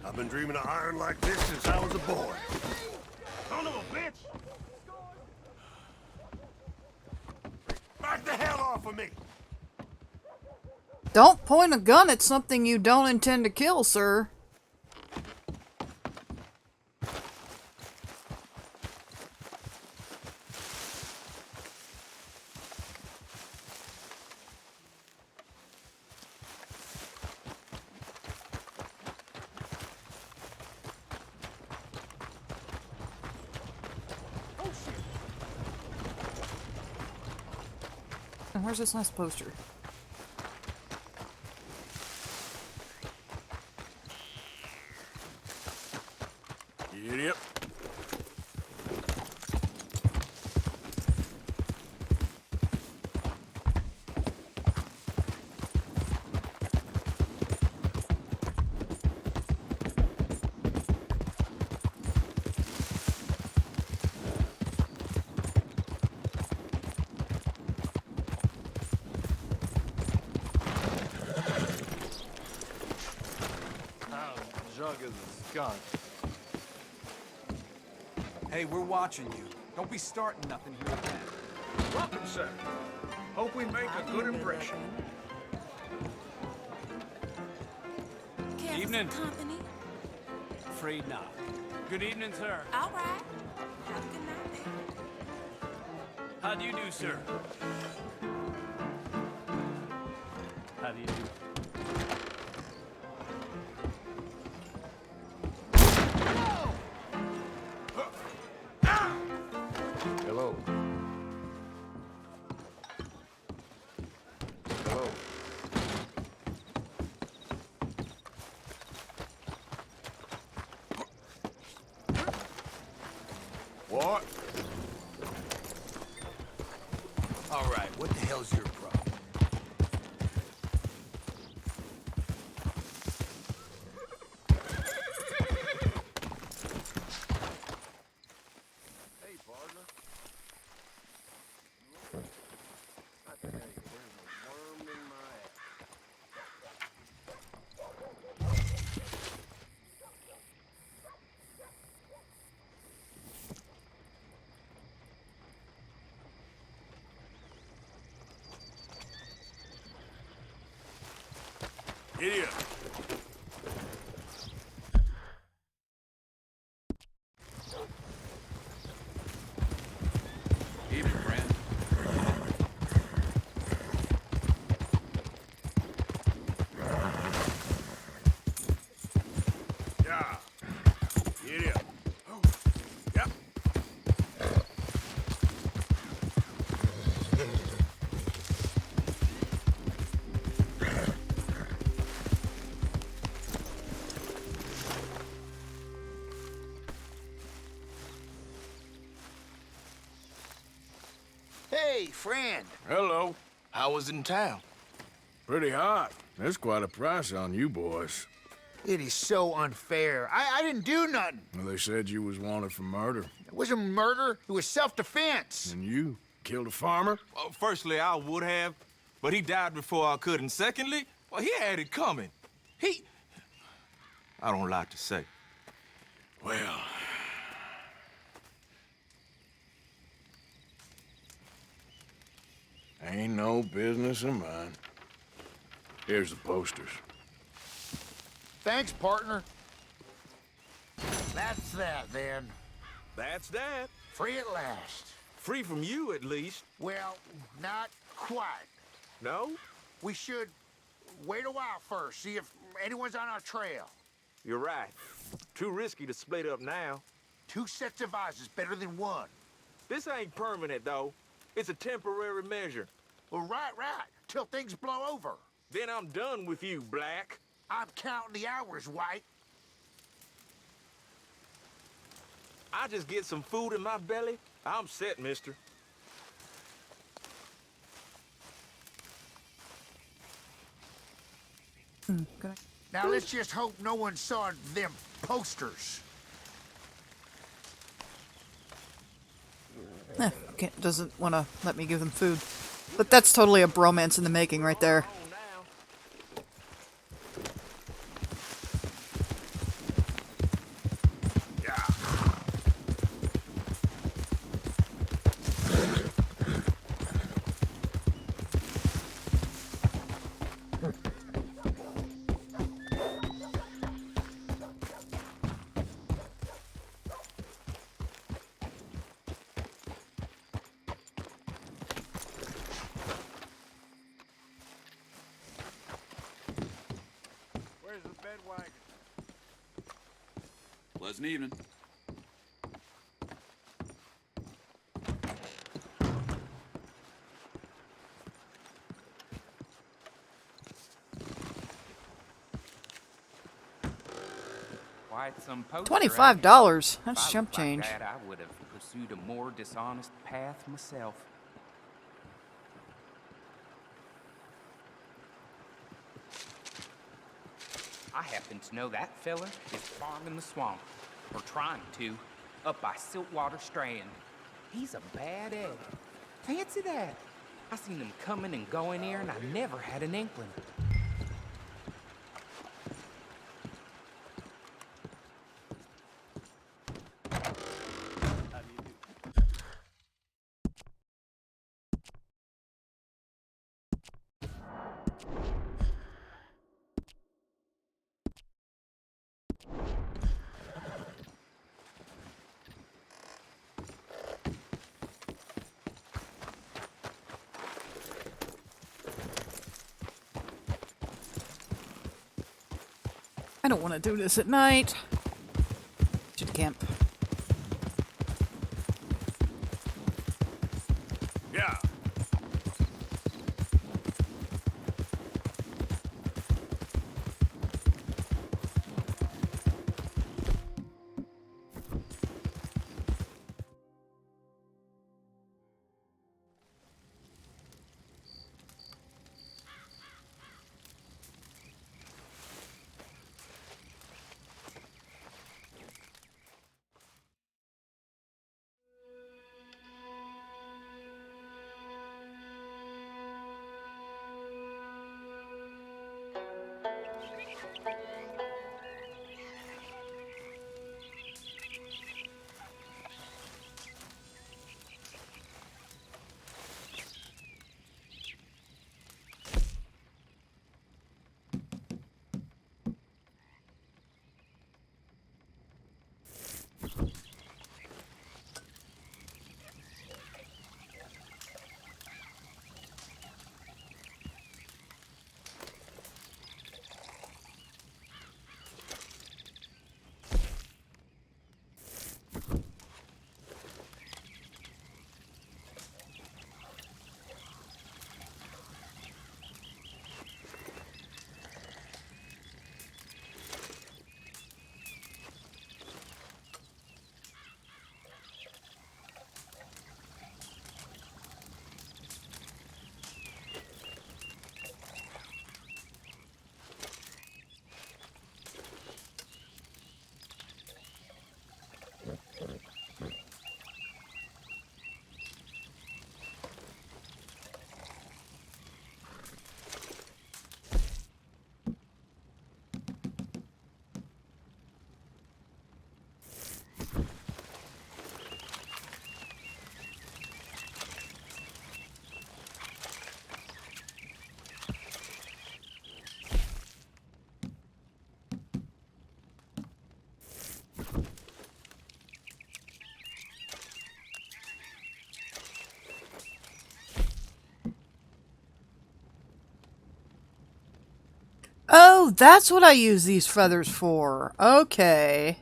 Speaker 4: I've been dreaming of iron like this since I was a boy. Son of a bitch! Back the hell off of me!
Speaker 1: Don't point a gun at something you don't intend to kill, sir. And where's this last poster?
Speaker 4: Yep.
Speaker 11: Jug is a skunk. Hey, we're watching you. Don't be starting nothing here again.
Speaker 4: Welcome, sir. Hope we make a good impression.
Speaker 11: Keep
Speaker 13: evening.
Speaker 10: Company.
Speaker 13: Afraid not. Good evening, sir.
Speaker 10: All right. Have a good night then.
Speaker 13: How do you do, sir? How do you do?
Speaker 14: Hello. Hello.
Speaker 2: What? All right, what the hell's your problem? Hey, partner. I tell you, there's a worm in my ass.
Speaker 4: Idiot.
Speaker 6: Evening, friend.
Speaker 4: Yeah. Idiot. Yeah.
Speaker 19: Hey, friend.
Speaker 4: Hello. How was it in town? Pretty hot. There's quite a price on you boys.
Speaker 19: It is so unfair. I didn't do nothing.
Speaker 4: Well, they said you was wanted for murder.
Speaker 19: It wasn't murder. It was self-defense.
Speaker 4: And you killed a farmer?
Speaker 22: Well, firstly, I would have, but he died before I could. And secondly, well, he had it coming. I don't like to say.
Speaker 4: Well... ain't no business of mine. Here's the posters.
Speaker 19: Thanks, partner. That's that, then.
Speaker 22: That's that.
Speaker 19: Free at last.
Speaker 22: Free from you, at least.
Speaker 19: Well, not quite.
Speaker 22: No?
Speaker 19: We should wait a while first, see if anyone's on our trail.
Speaker 22: You're right. Too risky to split up now.
Speaker 19: 2 sets of eyes is better than 1.
Speaker 22: This ain't permanent, though. It's a temporary measure.
Speaker 19: Well, right. Till things blow over.
Speaker 22: Then I'm done with you, Black.
Speaker 19: I'm counting the hours, White.
Speaker 22: I just get some food in my belly. I'm set, mister.
Speaker 19: Now, let's just hope no one saw them posters.
Speaker 1: Okay, doesn't want to let me give them food. But that's totally a bromance in the making right there.
Speaker 6: Where's the bed wagon? Pleasant evening.
Speaker 20: Quite some poster,
Speaker 1: $25.
Speaker 20: ain't it?
Speaker 1: That's
Speaker 20: If I
Speaker 1: chump
Speaker 20: looked like
Speaker 1: change.
Speaker 20: that, I would have pursued a more dishonest path myself. I happen to know that fella is farming the swamp, or trying to, up by Siltwater Strand. He's a bad egg. Fancy that. I seen him coming and going here, and I never had an inkling.
Speaker 1: I don't want to do this at night. Should camp.
Speaker 4: Yeah.
Speaker 1: Oh, that's what I use these feathers for. Okay.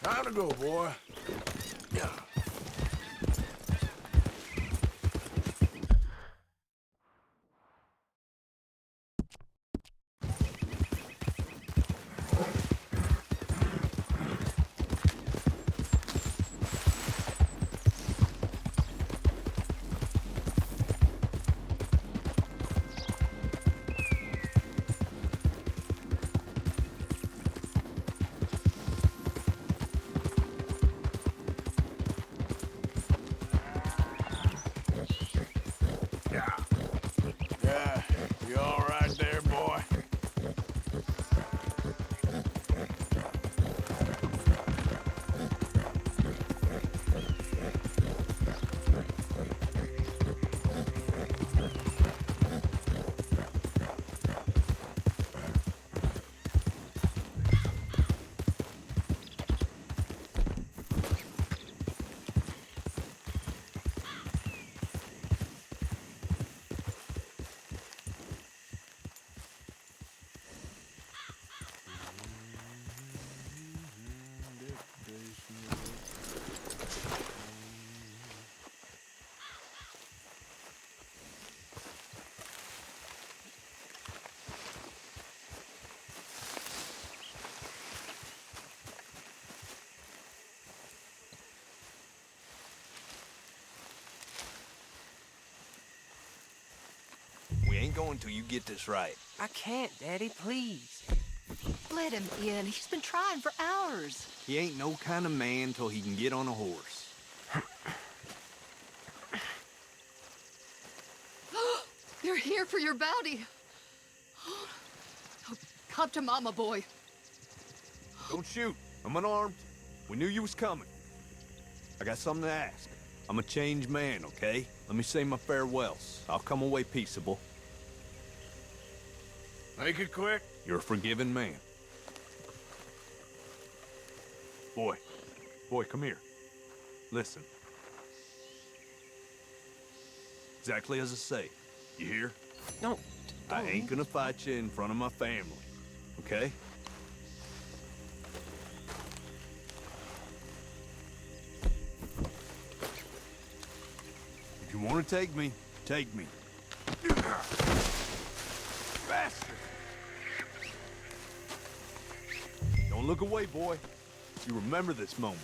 Speaker 18: Time to go, boy. Yeah. Yeah, you all right there, boy?
Speaker 22: We ain't going till you get this right.
Speaker 12: I can't, Daddy, please.
Speaker 8: Let him in. He's been trying for hours.
Speaker 22: He ain't no kind of man till he can get on a horse.
Speaker 8: They're here for your bounty. Oh, come to Mama, boy.
Speaker 22: Don't shoot. I'm unarmed. We knew you was coming. I got something to ask. I'm a changed man, okay? Let me say my farewells. I'll come away peaceable.
Speaker 18: Make it quick.
Speaker 22: You're a forgiving man. Boy, come here. Listen. Exactly as I say. You hear?
Speaker 12: No.
Speaker 22: I ain't gonna fight you in front of my family, okay? If you want to take me, take me.
Speaker 18: Bastard!
Speaker 22: Don't look away, boy. You remember this moment.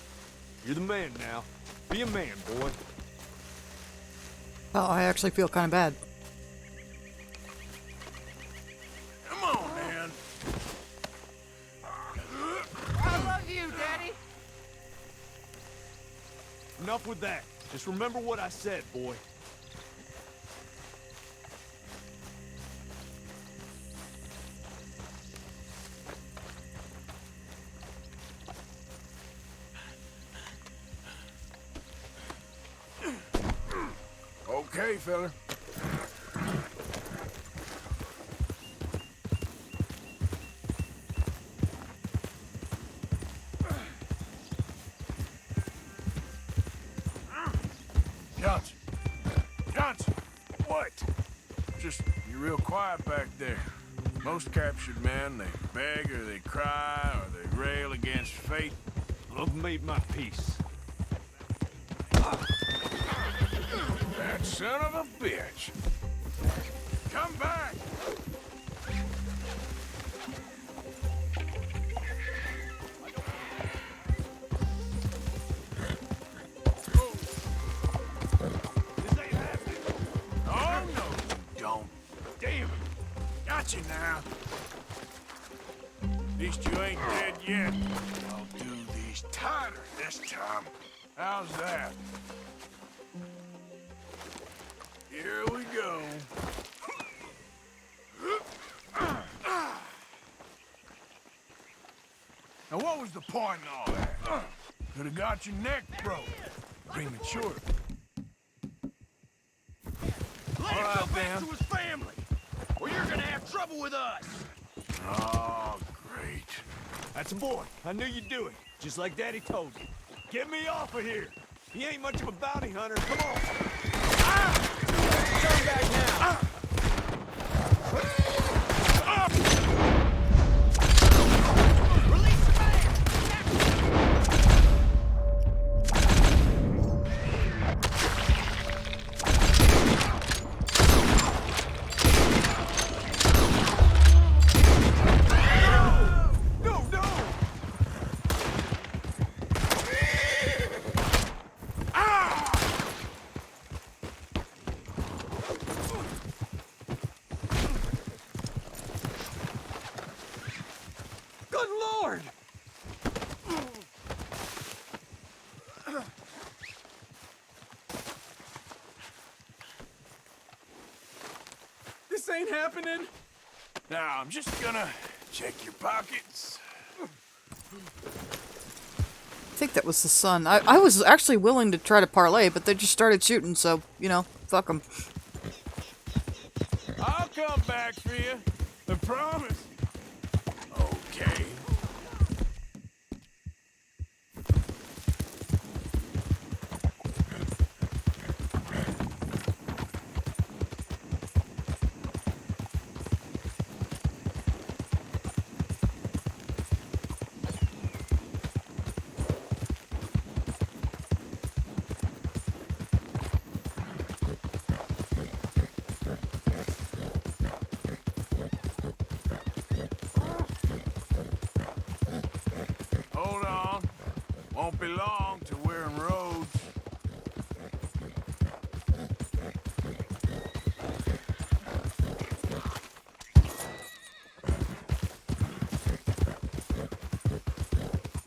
Speaker 22: You're the man now. Be a man, boy.
Speaker 1: Oh, I actually feel kind of bad.
Speaker 18: Come on, man.
Speaker 12: I love you, Daddy.
Speaker 22: Enough with that. Just remember what I said, boy.
Speaker 18: Okay, fella. Johnson! What? Just, you're real quiet back there. Most captured men, they beg or they cry or they rail against fate.
Speaker 22: I've made my peace.
Speaker 18: That son of a bitch! Come back! Oh, no, you don't. Damn it. Got you now. At least you ain't dead yet. I'll do these tighter this time. How's that? Here we go. Now, what was the point in all that? Could have got your neck broke. Premature.
Speaker 4: Let him go back to his family, or you're gonna have trouble with us.
Speaker 18: Oh, great.
Speaker 22: That's a boy. I knew you'd do it. Just like Daddy told you. Get me off of here. He ain't much of a bounty hunter. Come on.
Speaker 12: Turn back now.
Speaker 4: Release the man! this ain't happening? Now, I'm just gonna check your pockets.
Speaker 1: I think that was the sun. I was actually willing to try to parlay, but they just started shooting, so, you know, fuck them.
Speaker 4: I'll come back for you. I promise. Okay. Hold on. Won't be long till we're in Rhodes.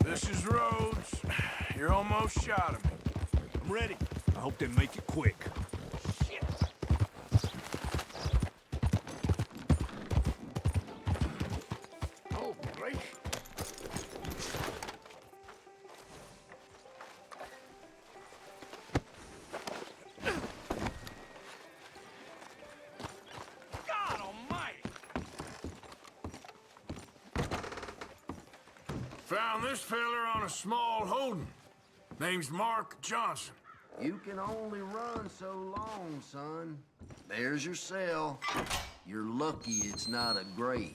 Speaker 4: This is Rhodes. You're almost shot of me.
Speaker 22: I'm ready. I hope they make it quick.
Speaker 4: Oh, great. God almighty! Found this feller on a small holding. Name's Mark Johnson.
Speaker 9: You can only run so long, son. There's your cell. You're lucky it's not a grave.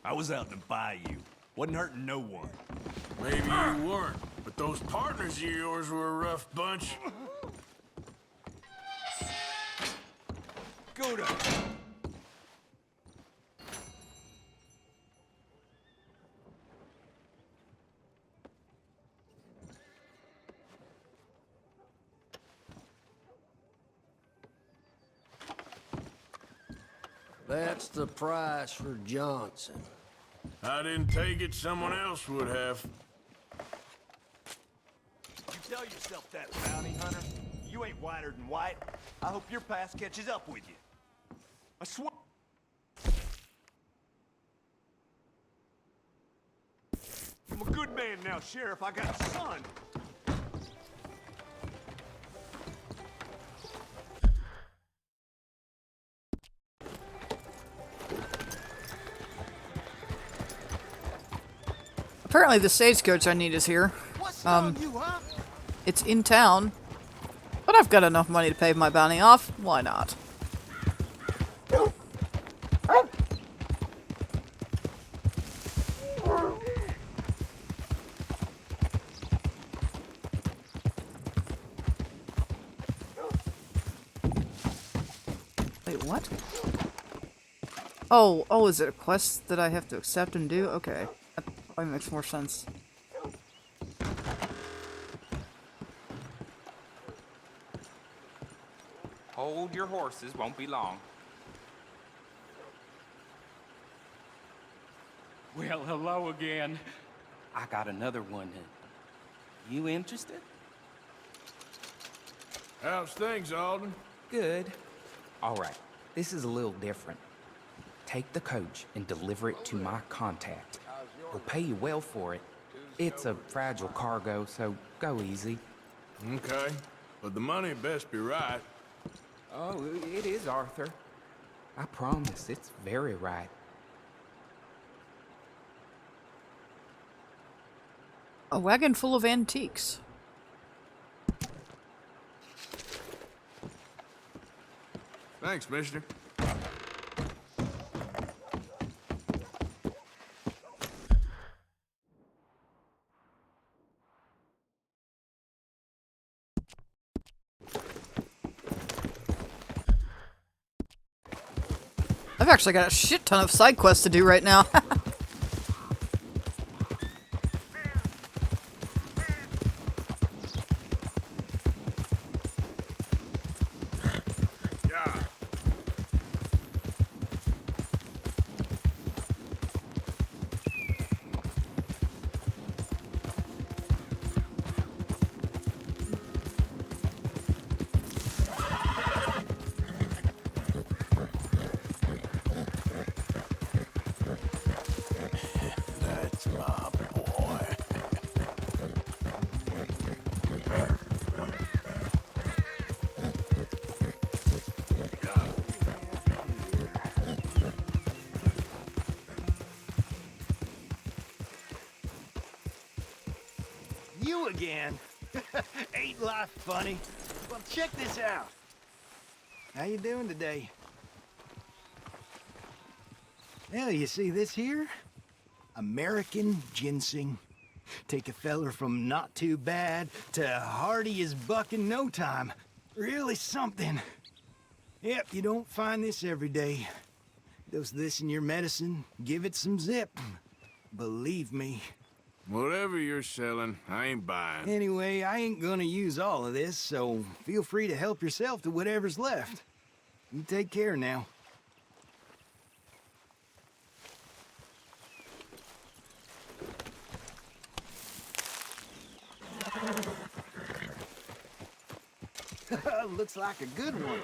Speaker 22: I was out in the bayou. Wasn't hurting no one.
Speaker 4: Maybe you weren't, but those partners of yours were a rough bunch.
Speaker 22: Gouda!
Speaker 9: That's the price for Johnson.
Speaker 4: I didn't take it, someone else would have.
Speaker 22: You tell yourself that, bounty hunter. You ain't whiter than white. I hope your past catches up with you. I swear. I'm a good man now, Sheriff. I got a son.
Speaker 1: Apparently the stagecoach I need is here. It's in town. But I've got enough money to pay my bounty off. Why not? Wait, what? Oh, is it a quest that I have to accept and do? Okay. That probably makes more sense.
Speaker 20: Hold your horses, won't be long. Well, hello again. I got another one. You interested?
Speaker 4: How's things, Alden?
Speaker 20: Good. All right, this is a little different. Take the coach and deliver it to my contact. He'll pay you well for it. It's a fragile cargo, so go easy.
Speaker 4: Okay, but the money best be right.
Speaker 20: Oh, it is, Arthur. I promise, it's very right.
Speaker 1: A wagon full of antiques.
Speaker 4: Thanks, mister.
Speaker 1: I've actually got a shit ton of side quests to do right now.
Speaker 5: you again. Ain't life funny? Well, check this out. How you doing today? Well, you see this here? American ginseng. Take a feller from not too bad to hardy as buck in no time. Really something. Yep, you don't find this every day. Dose this in your medicine, give it some zip. Believe me.
Speaker 4: Whatever you're selling, I ain't buying.
Speaker 5: Anyway, I ain't gonna use all of this, so feel free to help yourself to whatever's left. You take care now. Looks like a good one.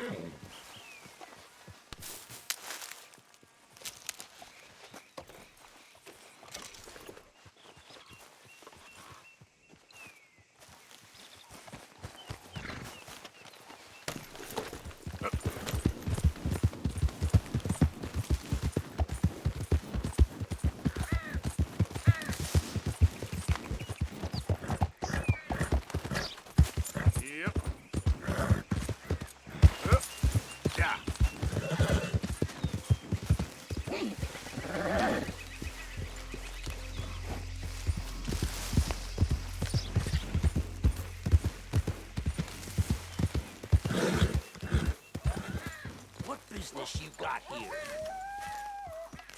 Speaker 5: business you got here?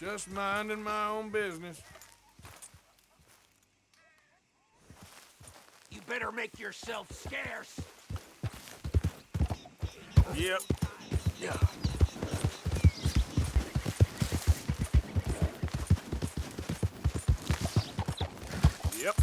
Speaker 4: Just minding my own business.
Speaker 5: You better make yourself scarce.
Speaker 4: Yep.
Speaker 5: Yeah.
Speaker 4: Yep.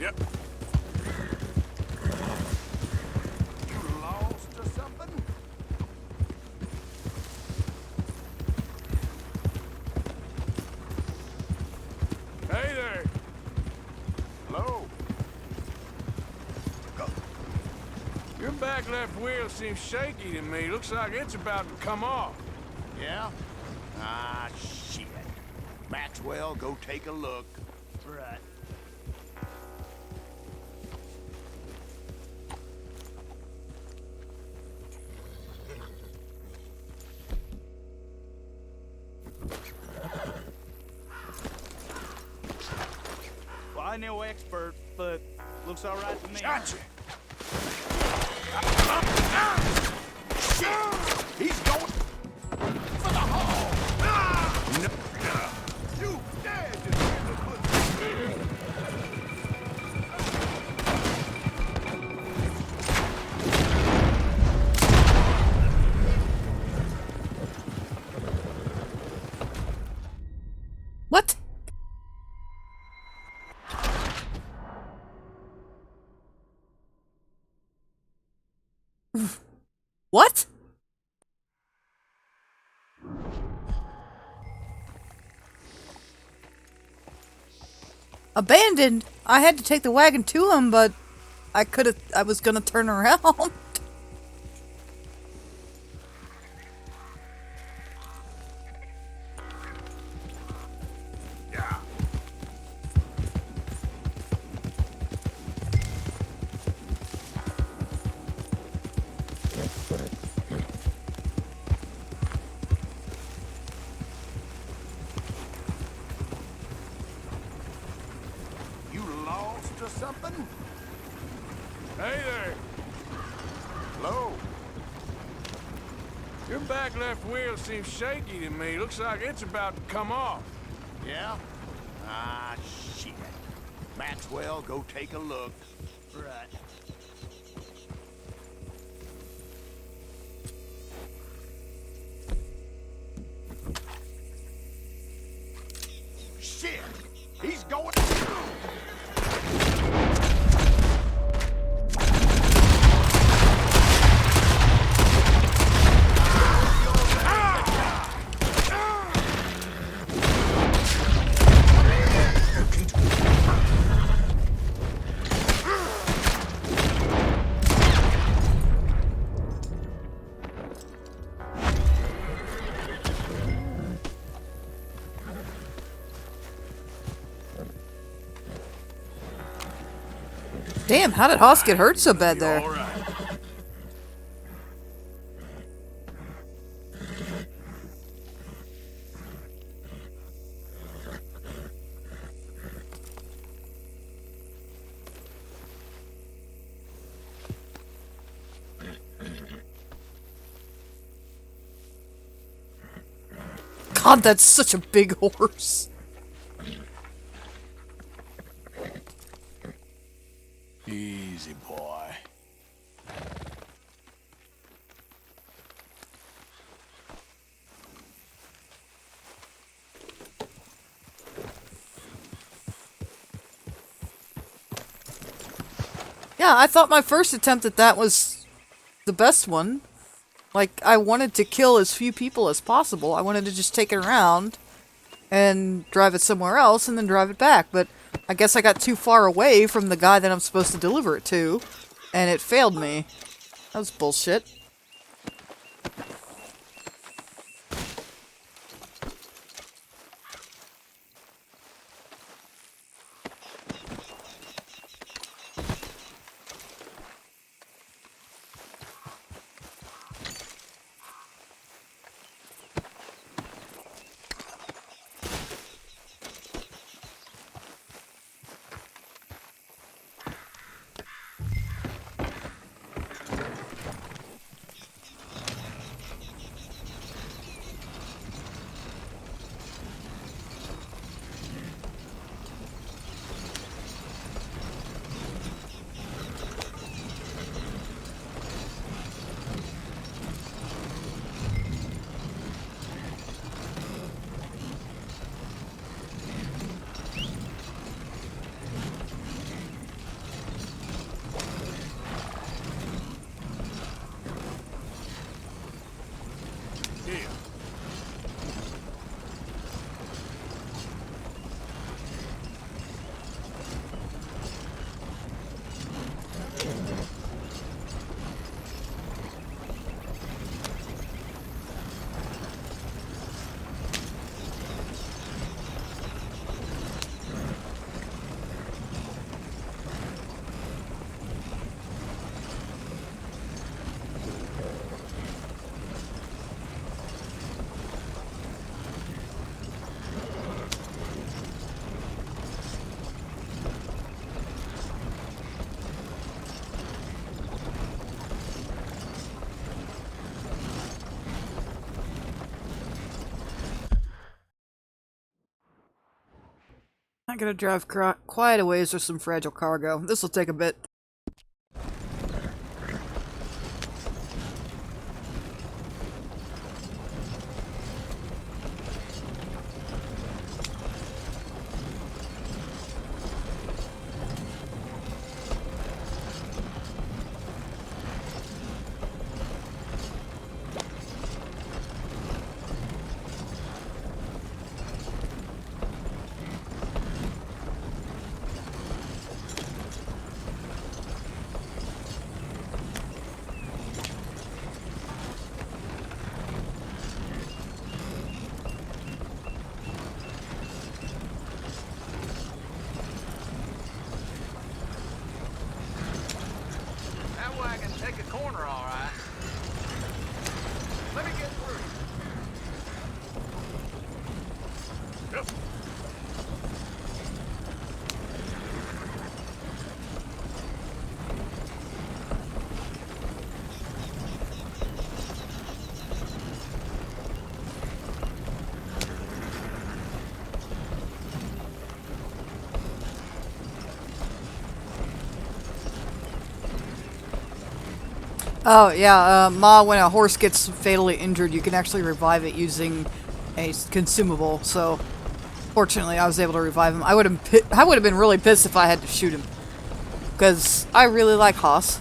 Speaker 4: Yep.
Speaker 5: You lost or something?
Speaker 4: Hey there. Hello. Your back left wheel seems shaky to me. Looks like it's about to come off.
Speaker 19: Yeah? Ah, shit. Maxwell, go take a look.
Speaker 5: Right.
Speaker 15: Well, I'm no expert, but looks all right to me.
Speaker 19: Gotcha. Shit! He's going for the hole! No. You dared to
Speaker 1: What? What? Abandoned? I had to take the wagon to him, but I was gonna turn around.
Speaker 18: or something?
Speaker 4: Hey there.
Speaker 2: Hello.
Speaker 4: Your back left wheel seems shaky to me. Looks like it's about to come off.
Speaker 19: Yeah? Ah, shit. Maxwell, go take a look.
Speaker 5: Right.
Speaker 19: Shit! He's going...
Speaker 1: Damn, how did Hoss get hurt so bad there?
Speaker 4: All right.
Speaker 1: God, that's such a big horse.
Speaker 4: Easy, boy.
Speaker 1: Yeah, I thought my first attempt at that was the best one. Like, I wanted to kill as few people as possible. I wanted to just take it around and drive it somewhere else and then drive it back. But I guess I got too far away from the guy that I'm supposed to deliver it to, and it failed me. That was bullshit. I gotta drive quite a ways with some fragile cargo. This'll take a bit. Oh, yeah, Ma, when a horse gets fatally injured, you can actually revive it using a consumable, so fortunately I was able to revive him. I would have been really pissed if I had to shoot him, because I really like Haas.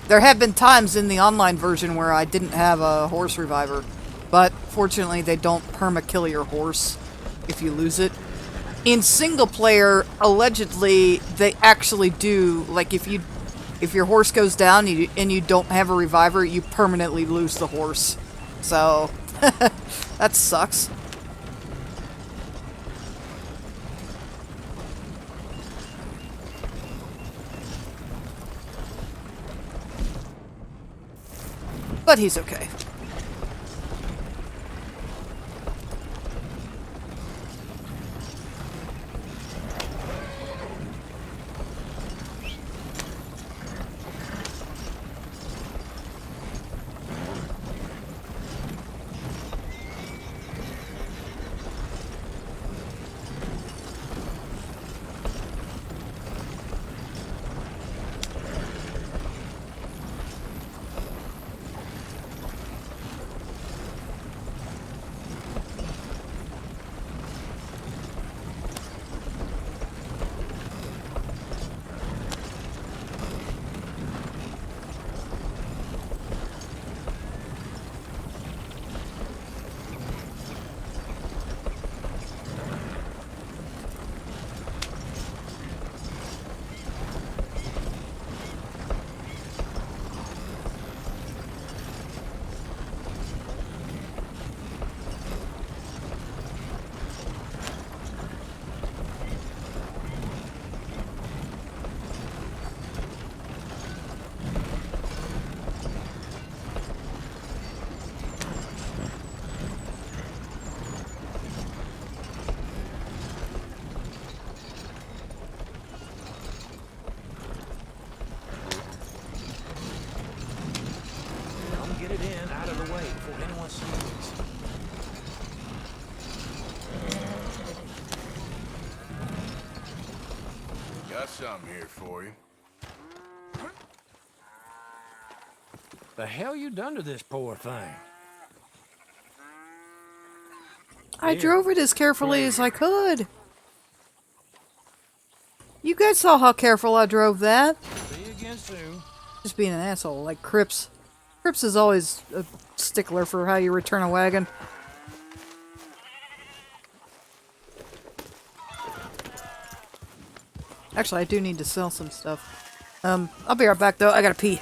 Speaker 1: There have been times in the online version where I didn't have a horse reviver, but fortunately they don't perma-kill your horse if you lose it. In single player, allegedly, they actually do, like if your horse goes down and you don't have a reviver, you permanently lose the horse. So, that sucks. But he's okay.
Speaker 5: Get it in, out of the way before anyone sees.
Speaker 2: Got something here for you.
Speaker 5: The hell you done to this poor thing?
Speaker 1: I drove it as carefully as I could. You guys saw how careful I drove that.
Speaker 5: See you again soon.
Speaker 1: Just being an asshole, like Cripps. Cripps is always a stickler for how you return a wagon. Actually, I do need to sell some stuff. I'll be right back though. I gotta pee.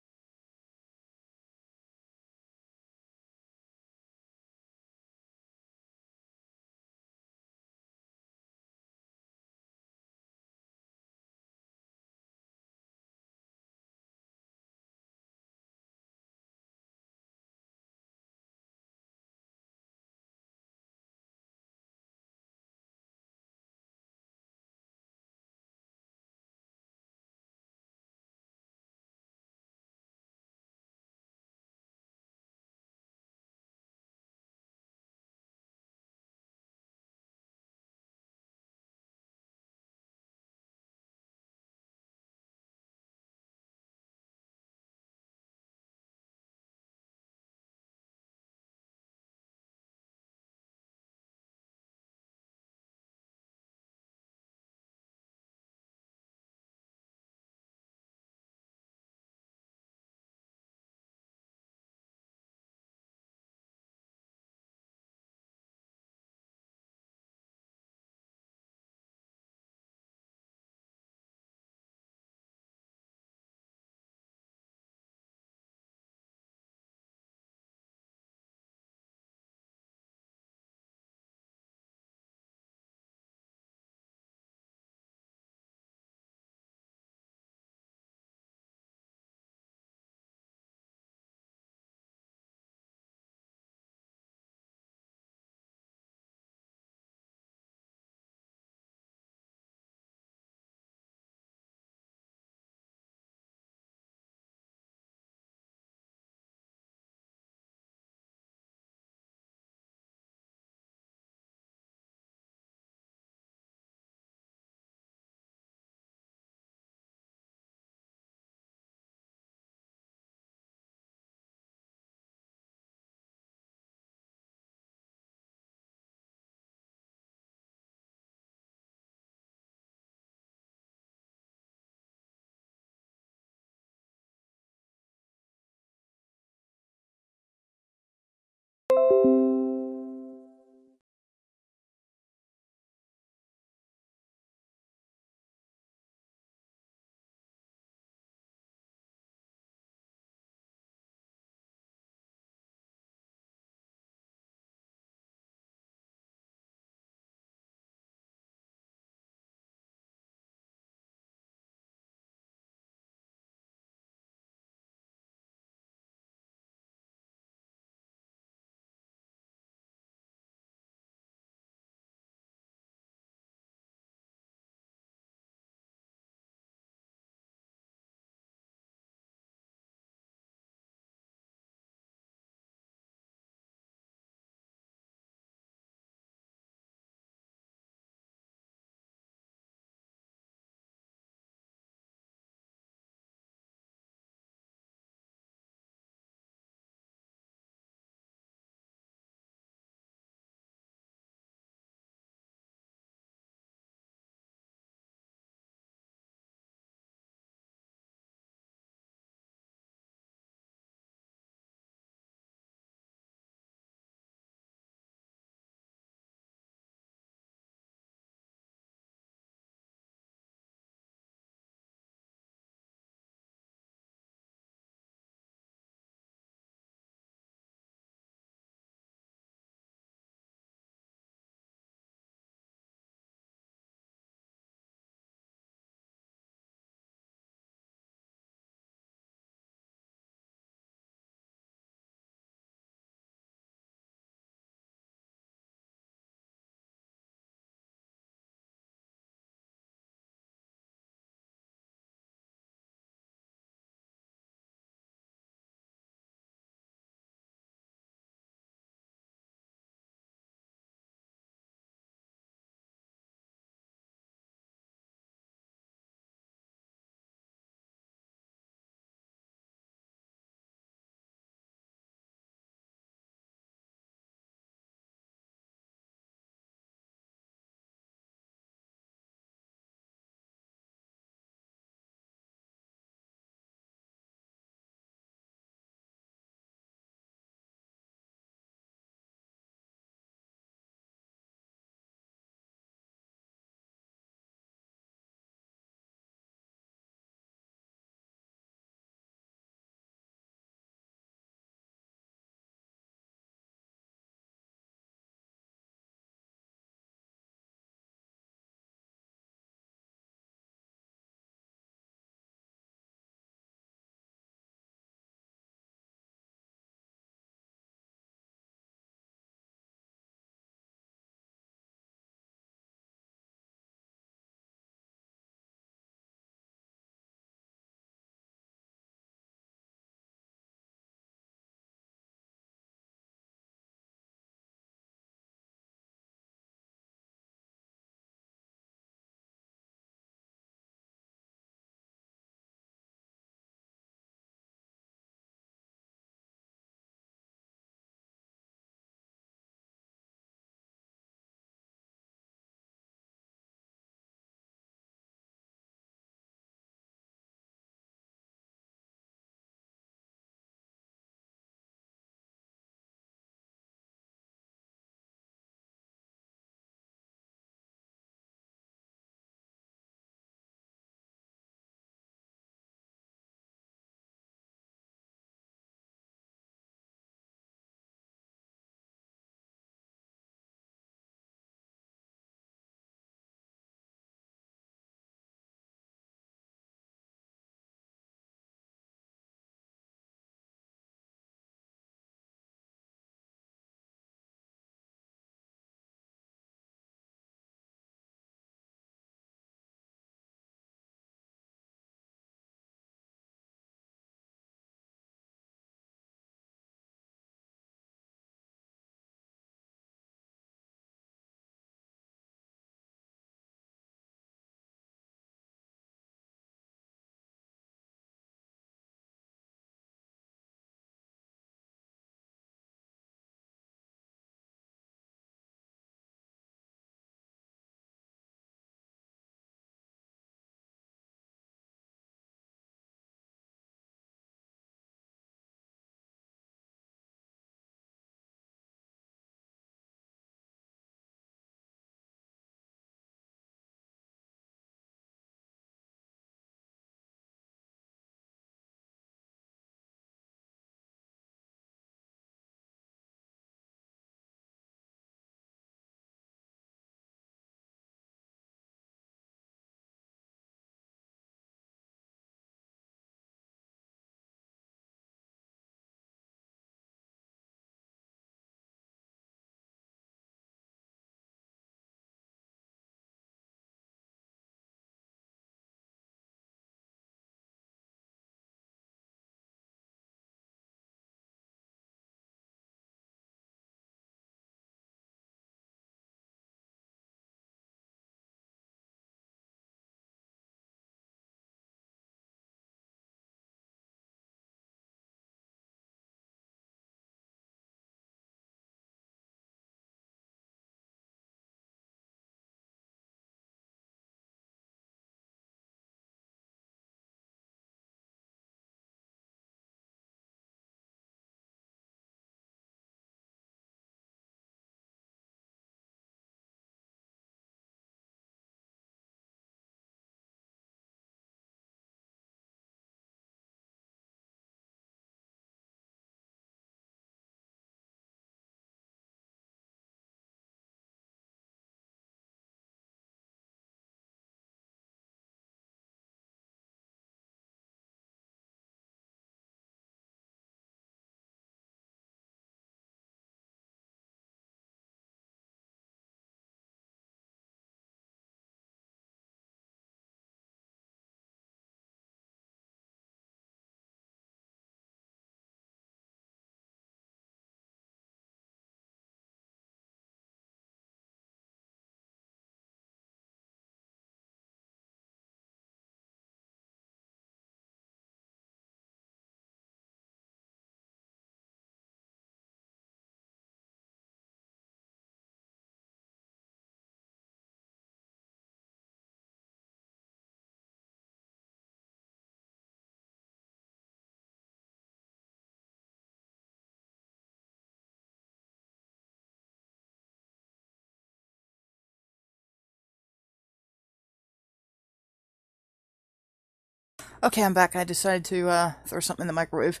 Speaker 1: Okay, I'm back. I decided to throw something in the microwave.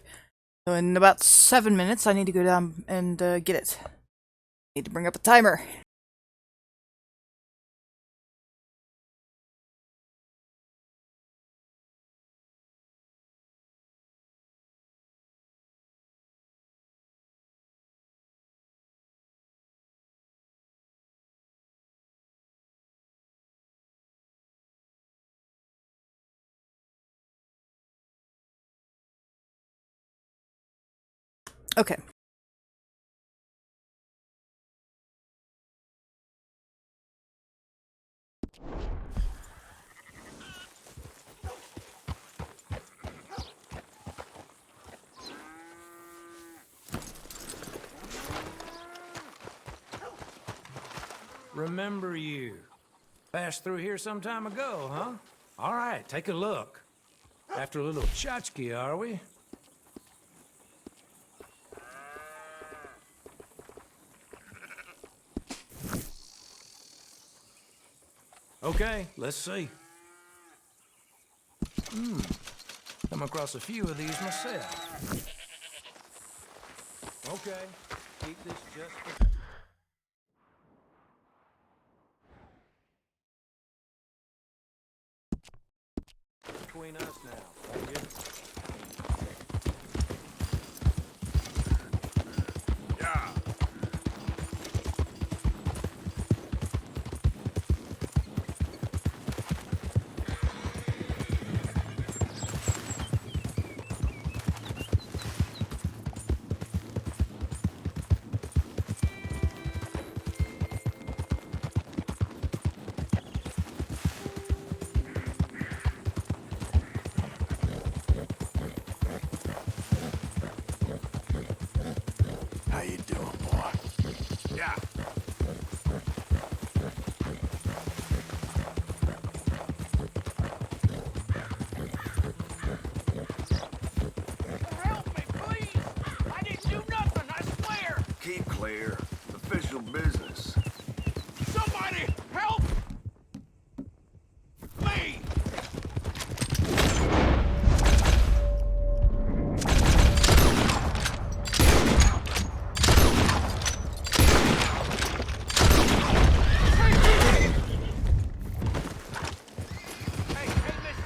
Speaker 1: So in about 7 minutes, I need to go down and get it. Need to bring up a timer. Okay.
Speaker 7: Remember you. Passed through here some time ago, huh? All right, take a look. After a little tchotchke, are we? Okay, let's see. Come across a few of these myself. Okay, keep this just for... Between us now, won't you?
Speaker 2: Yeah.
Speaker 4: How you doing, boy?
Speaker 2: Yeah.
Speaker 13: Help me, please! I didn't do nothing, I swear!
Speaker 2: Keep clear. Official business.
Speaker 13: Somebody help me! Hey, mister,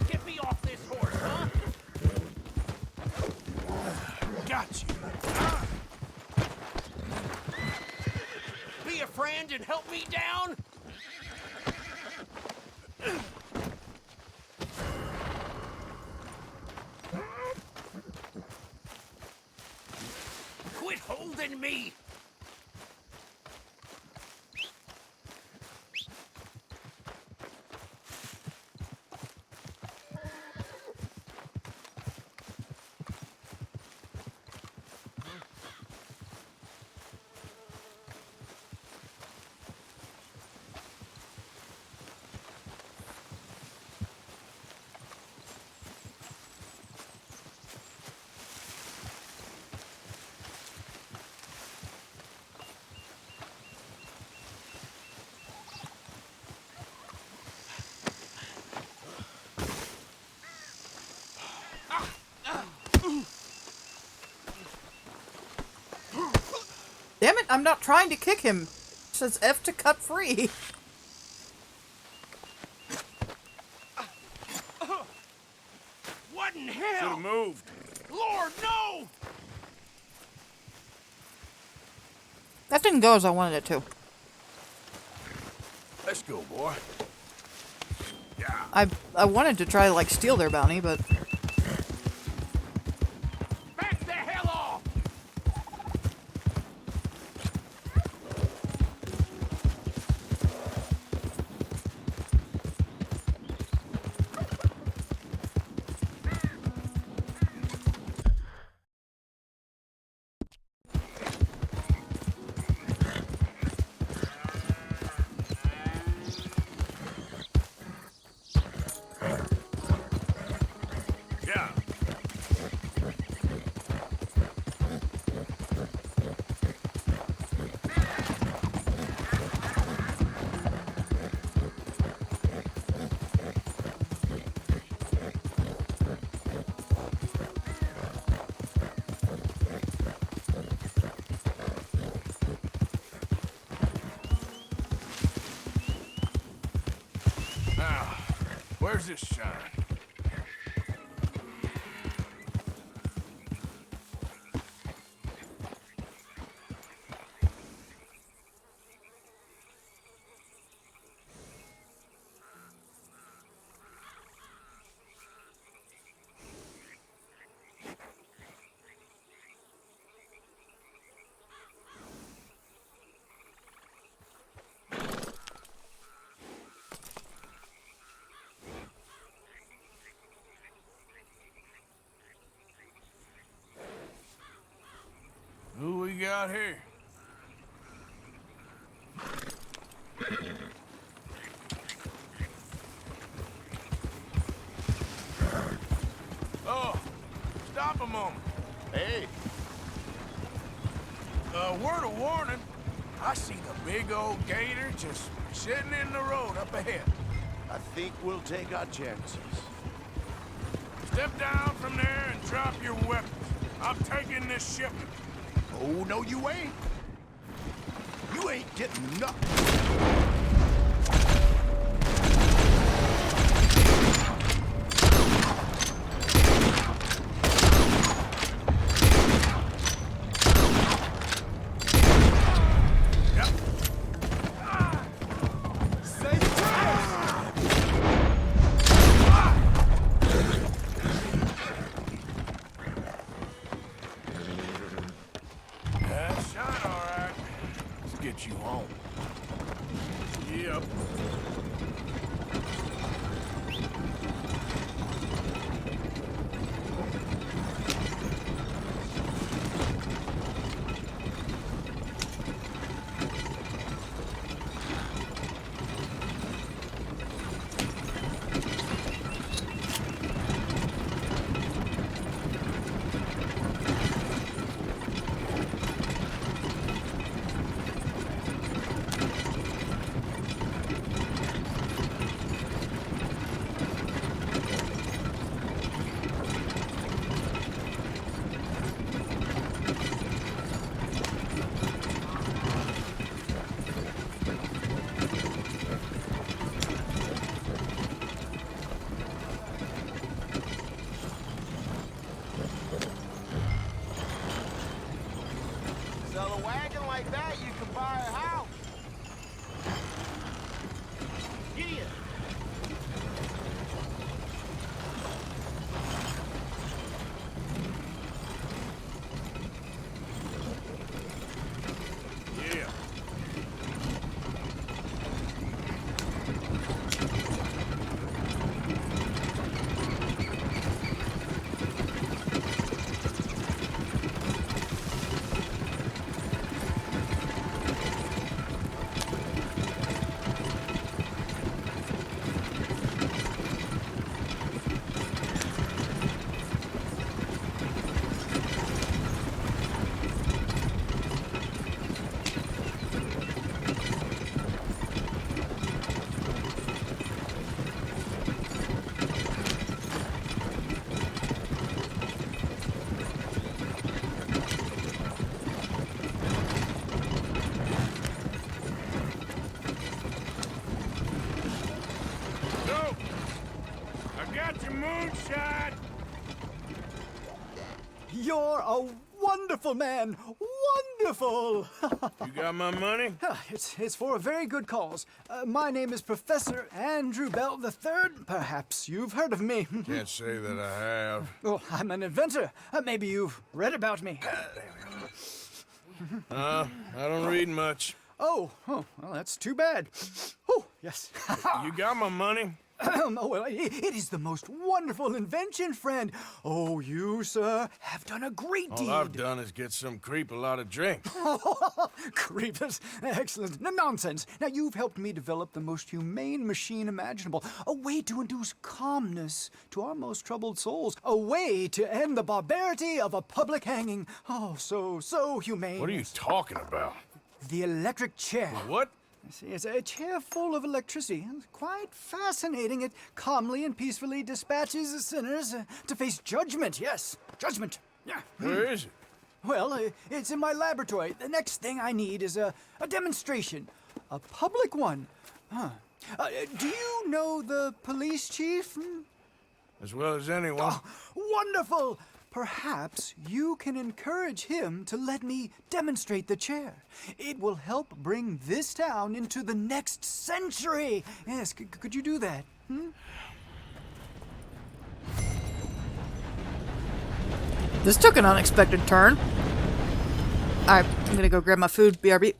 Speaker 13: get me off this horse, huh?
Speaker 4: Got you.
Speaker 13: Be a friend and help me down? Quit holding me!
Speaker 1: Damn it, I'm not trying to kick him. It says F to cut free.
Speaker 13: What in hell?
Speaker 4: Should've moved.
Speaker 13: Lord, no!
Speaker 1: That didn't go as I wanted it to.
Speaker 4: Let's go, boy.
Speaker 1: I wanted to try to, like, steal their bounty, but...
Speaker 13: Back the hell off!
Speaker 4: Where's this sign? Who we got here? Oh, stop a moment.
Speaker 19: Hey.
Speaker 4: Word of warning. I see the big old gator just sitting in the road up ahead.
Speaker 19: I think we'll take our chances.
Speaker 4: Step down from there and drop your weapons. I'm taking this shipment.
Speaker 19: Oh, no, you ain't. You ain't getting nothing.
Speaker 4: Get you home. Yep.
Speaker 3: Sell a wagon like that, you can buy a house. Idiot.
Speaker 4: Yeah. Moonshine!
Speaker 5: You're a wonderful man! Wonderful!
Speaker 4: You got my money?
Speaker 5: It's for a very good cause. My name is Professor Andrew Bell III. Perhaps you've heard of me.
Speaker 4: Can't say that I have.
Speaker 5: Well, I'm an inventor. Maybe you've read about me.
Speaker 4: I don't read much.
Speaker 5: Oh, well, that's too bad. Oh, yes.
Speaker 4: You got my money?
Speaker 5: Oh, well, it is the most wonderful invention, friend. Oh, you, sir, have done a great deed.
Speaker 4: All I've done is get some creep a lot of drink.
Speaker 5: Creep, that's excellent. No, nonsense. Now, you've helped me develop the most humane machine imaginable. A way to induce calmness to our most troubled souls. A way to end the barbarity of a public hanging. Oh, so humane.
Speaker 4: What are you talking about?
Speaker 5: The electric chair.
Speaker 4: What?
Speaker 5: See, it's a chair full of electricity. It's quite fascinating. It calmly and peacefully dispatches the sinners to face judgment. Yes, judgment. Yeah.
Speaker 4: Where is it?
Speaker 5: Well, it's in my laboratory. The next thing I need is a demonstration. A public one. Do you know the police chief?
Speaker 4: As well as anyone.
Speaker 5: Oh, wonderful! Perhaps you can encourage him to let me demonstrate the chair. It will help bring this town into the next century. Yes, could you do that?
Speaker 1: This took an unexpected turn. Alright, I'm gonna go grab my food. BRB.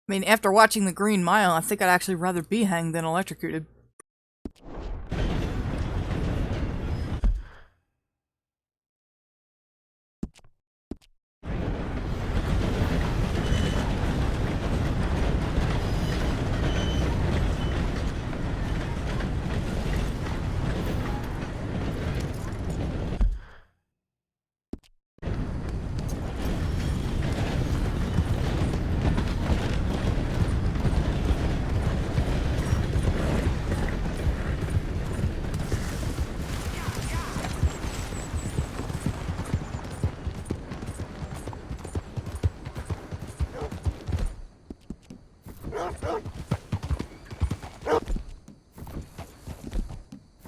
Speaker 1: I mean, after watching The Green Mile, I think I'd actually rather be hanged than electrocuted.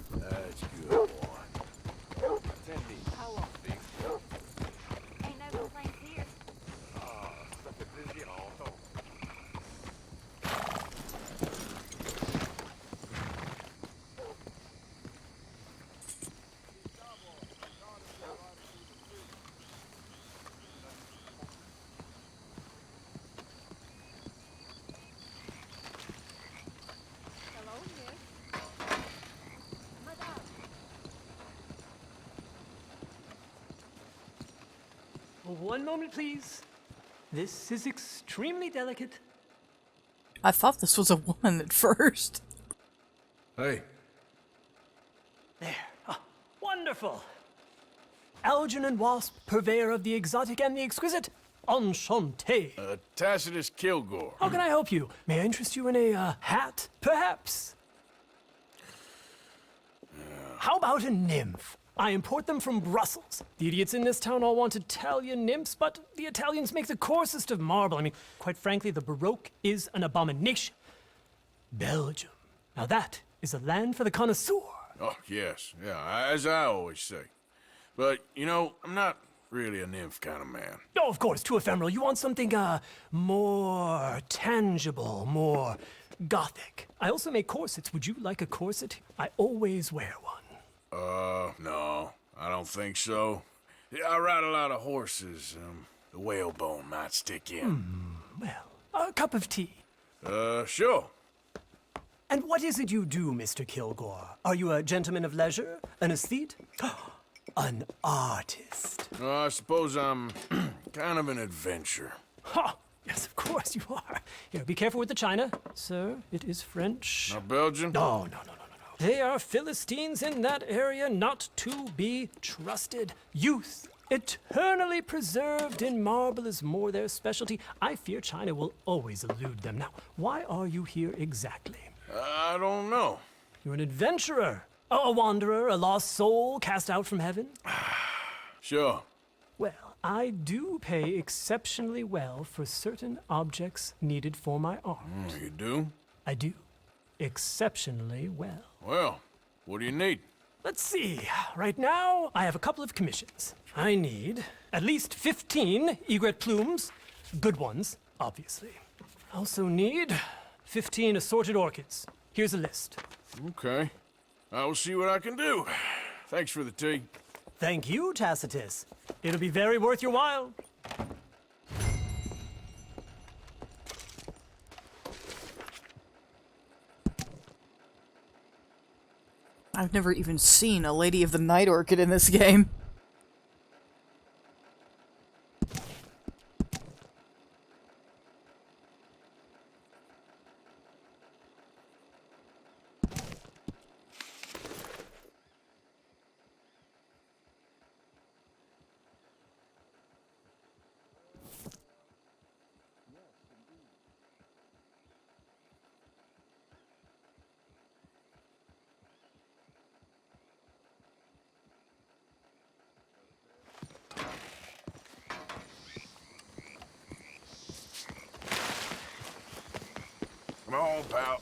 Speaker 4: That's good, boy. Attend me.
Speaker 12: How long? Ain't no complaints here.
Speaker 21: Such a busy auto.
Speaker 12: Hello, miss. Madame.
Speaker 16: One moment, please. This is extremely delicate.
Speaker 1: I thought this was a woman at first.
Speaker 4: Hey.
Speaker 16: There. Ah, wonderful. Algernon Wasp, purveyor of the exotic and the exquisite. Enchanté.
Speaker 4: Tacitus Kilgore.
Speaker 16: How can I help you? May I interest you in a hat, perhaps? How about a nymph? I import them from Brussels. The idiots in this town all want Italian nymphs, but the Italians make the coarsest of marble. I mean, quite frankly, the Baroque is an abomination. Belgium. Now that is a land for the connoisseur.
Speaker 4: Oh, yes. Yeah, as I always say. But, you know, I'm not really a nymph kind of man.
Speaker 16: Oh, of course, too ephemeral. You want something, more tangible, more gothic. I also make corsets. Would you like a corset? I always wear one.
Speaker 4: No, I don't think so. Yeah, I ride a lot of horses. The whalebone might stick in.
Speaker 16: Well, a cup of tea.
Speaker 4: Sure.
Speaker 16: And what is it you do, Mr. Kilgore? Are you a gentleman of leisure? An aesthete? an artist.
Speaker 4: I suppose I'm kind of an adventurer.
Speaker 16: Ha! Yes, of course you are. Here, be careful with the china. Sir, it is French.
Speaker 4: Not Belgian?
Speaker 16: No. They are Philistines in that area, not to be trusted. Youth, eternally preserved in marble, is more their specialty. I fear China will always elude them. Now, why are you here exactly?
Speaker 4: I don't know.
Speaker 16: You're an adventurer, a wanderer, a lost soul cast out from heaven?
Speaker 4: Sure.
Speaker 16: Well, I do pay exceptionally well for certain objects needed for my art.
Speaker 4: You do?
Speaker 16: I do. Exceptionally well.
Speaker 4: Well, what do you need?
Speaker 16: Let's see. Right now, I have a couple of commissions. I need at least 15 egret plumes. Good ones, obviously. I also need 15 assorted orchids. Here's a list.
Speaker 4: Okay. I will see what I can do. Thanks for the tea.
Speaker 16: Thank you, Tacitus. It'll be very worth your while.
Speaker 1: I've never even seen a Lady of the Night Orchid in this game.
Speaker 4: Come on, pal.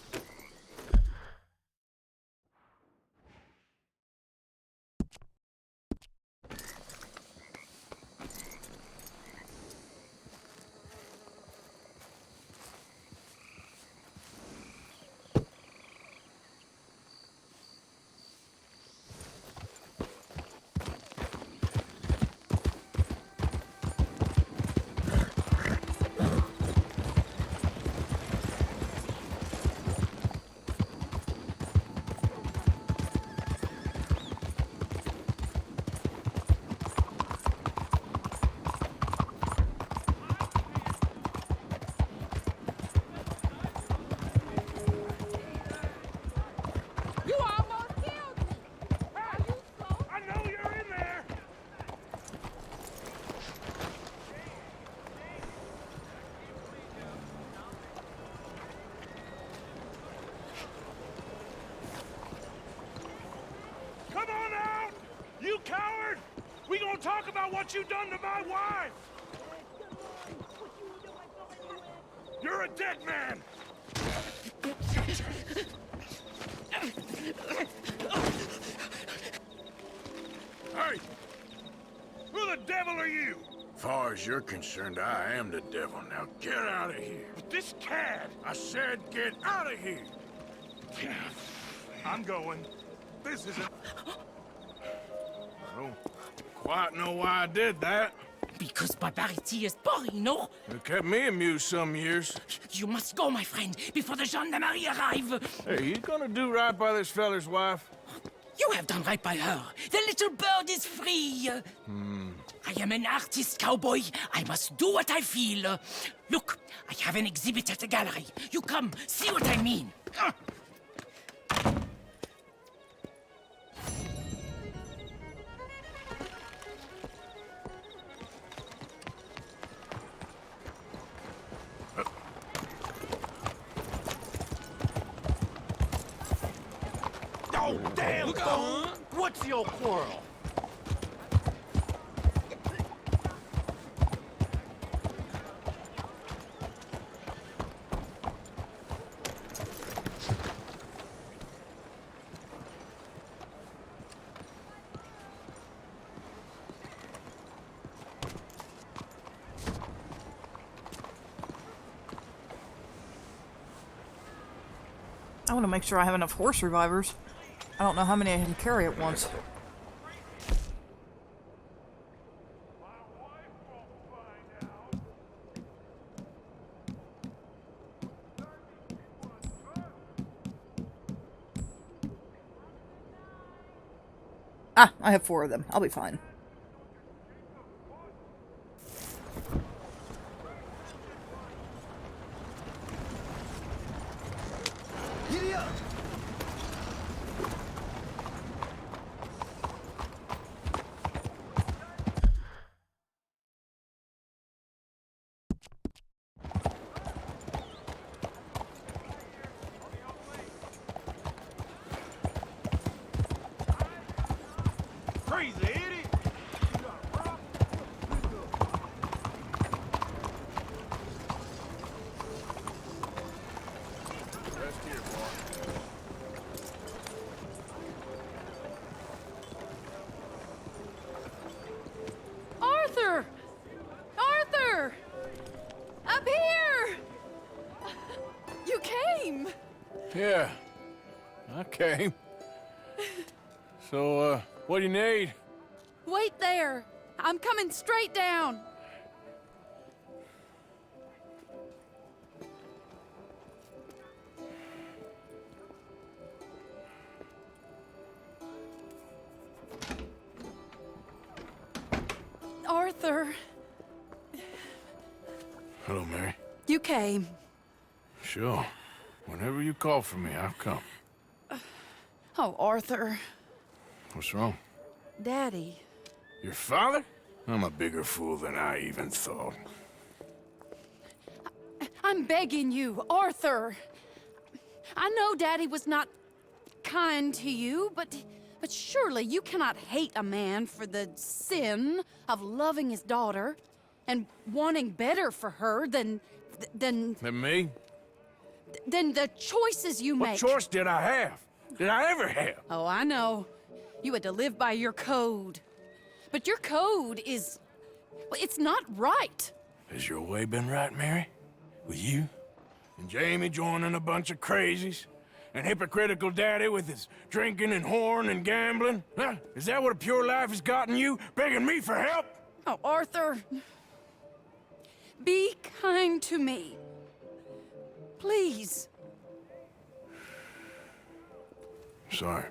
Speaker 13: Talk about what you done to my wife! You're a dead man! Hey! Who the devil are you?
Speaker 4: Far as you're concerned, I am the devil. Now get out of here.
Speaker 13: But this cad!
Speaker 4: I said get out of here!
Speaker 13: I'm going. This isn't...
Speaker 4: I don't quite know why I did that.
Speaker 10: Because barbarity is boring, no?
Speaker 4: It kept me amused some years.
Speaker 10: You must go, my friend, before the gendarmerie arrive.
Speaker 4: Hey, you gonna do right by this feller's wife?
Speaker 10: You have done right by her. The little bird is free. I am an artist, cowboy. I must do what I feel. Look, I have an exhibit at the gallery. You come, see what I mean.
Speaker 13: Oh, damn! What's your quarrel?
Speaker 1: I want to make sure I have enough horse revivers. I don't know how many I can carry at once. Ah, I have 4 of them. I'll be fine.
Speaker 5: Giddy up!
Speaker 4: Crazy idiot! Rest here, boy.
Speaker 8: Arthur! Arthur! Up here! You came!
Speaker 4: Yeah, I came. So, what do you need?
Speaker 8: Wait there! I'm coming straight down! Arthur,
Speaker 4: Hello, Mary.
Speaker 8: you came.
Speaker 4: Sure. Whenever you call for me, I'll come.
Speaker 8: Oh, Arthur.
Speaker 4: What's wrong?
Speaker 8: Daddy.
Speaker 4: Your father? I'm a bigger fool than I even thought.
Speaker 8: I'm begging you, Arthur. I know Daddy was not kind to you, but surely you cannot hate a man for the sin of loving his daughter and wanting better for her than
Speaker 4: Than me?
Speaker 8: the choices you
Speaker 4: What
Speaker 8: make.
Speaker 4: choice did I have? Did I ever have?
Speaker 8: Oh, I know. You had to live by your code. But your code is... well, it's not right.
Speaker 4: Has your way been right, Mary? With you? And Jamie joining a bunch of crazies? And hypocritical daddy with his drinking and whoring and gambling? Huh? Is that what a pure life has gotten you? Begging me for help?
Speaker 8: Oh, Arthur. Be kind to me. Please.
Speaker 4: Sorry.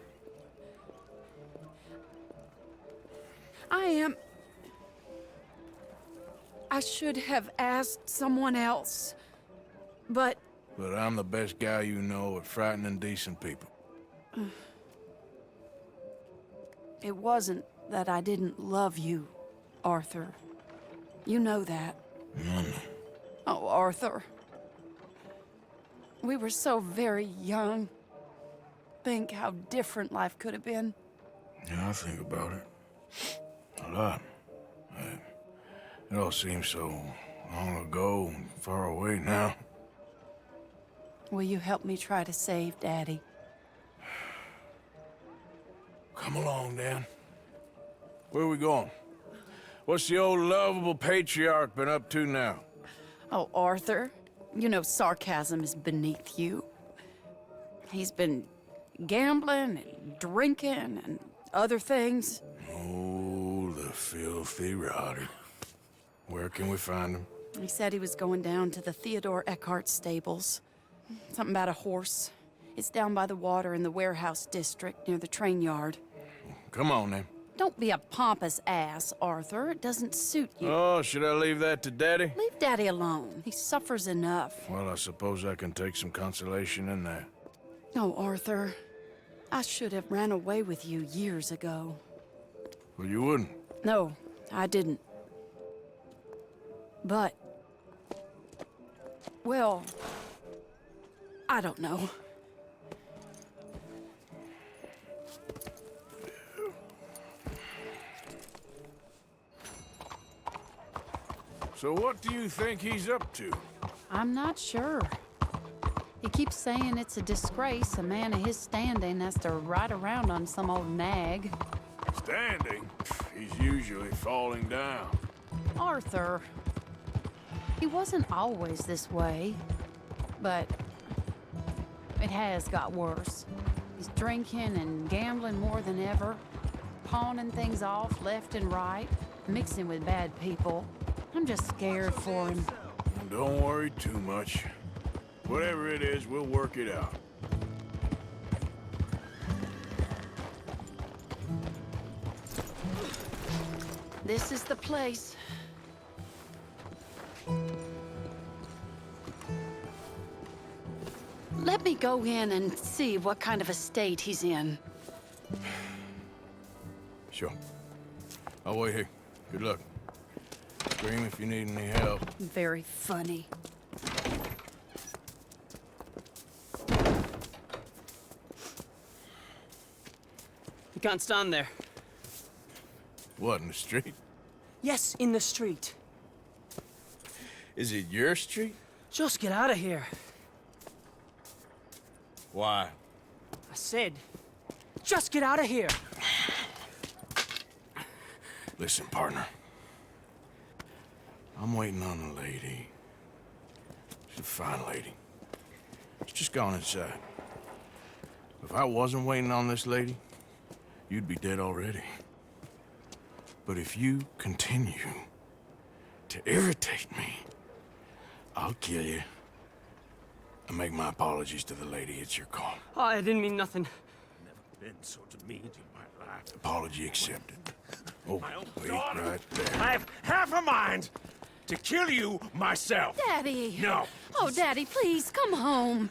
Speaker 8: I should have asked someone else, but...
Speaker 4: But I'm the best guy you know at frightening decent people.
Speaker 8: It wasn't that I didn't love you, Arthur. You know that. Oh, Arthur. We were so very young. Think how different life could have been.
Speaker 4: Yeah, I think about it. A lot. It all seems so long ago and far away now.
Speaker 8: Will you help me try to save Daddy?
Speaker 4: Come along, Dan. Where are we going? What's the old lovable patriarch been up to now?
Speaker 8: Oh, Arthur, you know sarcasm is beneath you. He's been gambling and drinking and other things.
Speaker 4: Oh, the filthy rotter. Where can we find him?
Speaker 8: He said he was going down to the Theodore Eckhart stables. Something about a horse. It's down by the water in the warehouse district near the train yard.
Speaker 4: Come on, then.
Speaker 8: Don't be a pompous ass, Arthur. It doesn't suit you.
Speaker 4: Oh, should I leave that to Daddy?
Speaker 8: Leave Daddy alone. He suffers enough.
Speaker 4: Well, I suppose I can take some consolation in that.
Speaker 8: Oh, Arthur. I should have ran away with you years ago.
Speaker 4: Well, you wouldn't.
Speaker 8: No, I didn't. But... well... I don't know.
Speaker 4: So what do you think he's up to?
Speaker 8: I'm not sure. He keeps saying it's a disgrace a man of his standing has to ride around on some old nag.
Speaker 4: Standing? He's usually falling down.
Speaker 8: Arthur. He wasn't always this way, but it has got worse. He's drinking and gambling more than ever, pawning things off left and right, mixing with bad people. I'm just scared for him.
Speaker 4: Don't worry too much. Whatever it is, we'll work it out.
Speaker 8: This is the place. Let me go in and see what kind of a state he's in.
Speaker 4: Sure. I'll wait here. Good luck. Scream if you need any help.
Speaker 8: Very funny.
Speaker 11: You can't stand there.
Speaker 4: What, in the street?
Speaker 11: Yes, in the street.
Speaker 4: Is it your street?
Speaker 11: Just get out of here.
Speaker 4: Why?
Speaker 11: I said, just get out of here.
Speaker 4: Listen, partner. I'm waiting on a lady. She's a fine lady. She's just gone inside. If I wasn't waiting on this lady, you'd be dead already. But if you continue to irritate me, I'll kill you. I make my apologies to the lady. It's your call.
Speaker 11: Oh, I didn't mean nothing.
Speaker 4: Never been so demeaned in my life. Apology accepted. Oh, wait
Speaker 17: daughter.
Speaker 4: right there.
Speaker 17: I have half a mind to kill you myself.
Speaker 8: Daddy!
Speaker 17: No.
Speaker 8: Oh, Daddy, please, come home.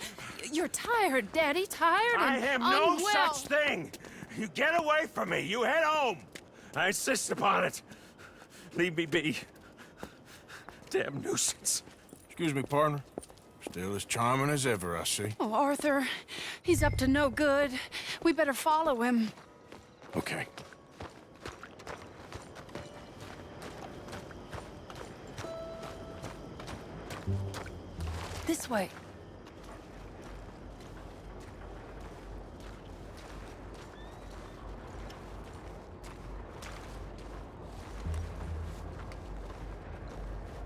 Speaker 8: You're tired, Daddy, tired
Speaker 17: I
Speaker 8: and
Speaker 17: am no
Speaker 8: unwell.
Speaker 17: such thing. You get away from me. You head home. I insist upon it. Leave me be. Damn nuisance.
Speaker 4: Excuse me, partner. Still as charming as ever, I see.
Speaker 8: Oh, Arthur, he's up to no good. We better follow him.
Speaker 4: Okay.
Speaker 8: This way.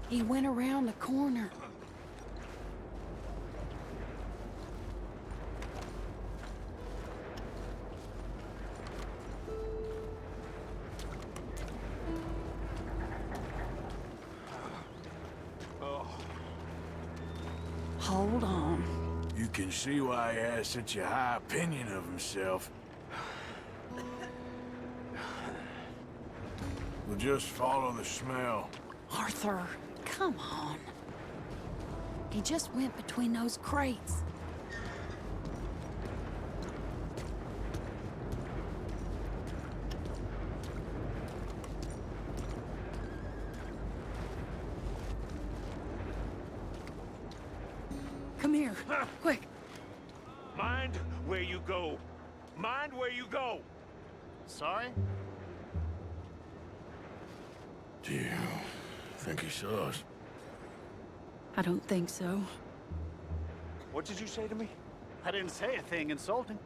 Speaker 8: He went around the corner. Hold on.
Speaker 4: You can see why he has such a high opinion of himself. We'll just follow the smell.
Speaker 8: Arthur, come on. He just went between those crates. Come here, quick.
Speaker 17: Mind where you go. Mind where you go.
Speaker 19: Sorry?
Speaker 4: Do you think he saw us?
Speaker 8: I don't think so.
Speaker 17: What did you say to me?
Speaker 15: I didn't say a thing insulting.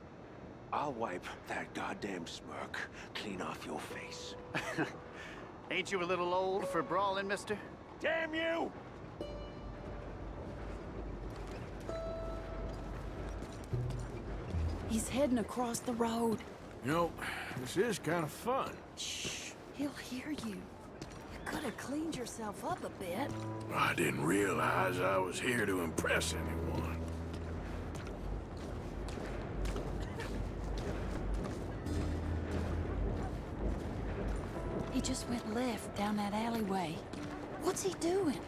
Speaker 17: I'll wipe that goddamn smirk clean off your face.
Speaker 15: Ain't you a little old for brawling, mister?
Speaker 17: Damn you!
Speaker 8: He's heading across the road.
Speaker 4: You know, this is kind of fun.
Speaker 8: Shh, he'll hear you. You could have cleaned yourself up a bit.
Speaker 4: I didn't realize I was here to impress anyone.
Speaker 8: He just went left down that alleyway. What's he doing?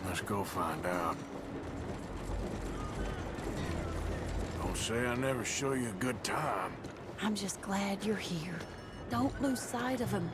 Speaker 4: Let's go find out. Don't say I never show you a good time.
Speaker 8: I'm just glad you're here. Don't lose sight of him.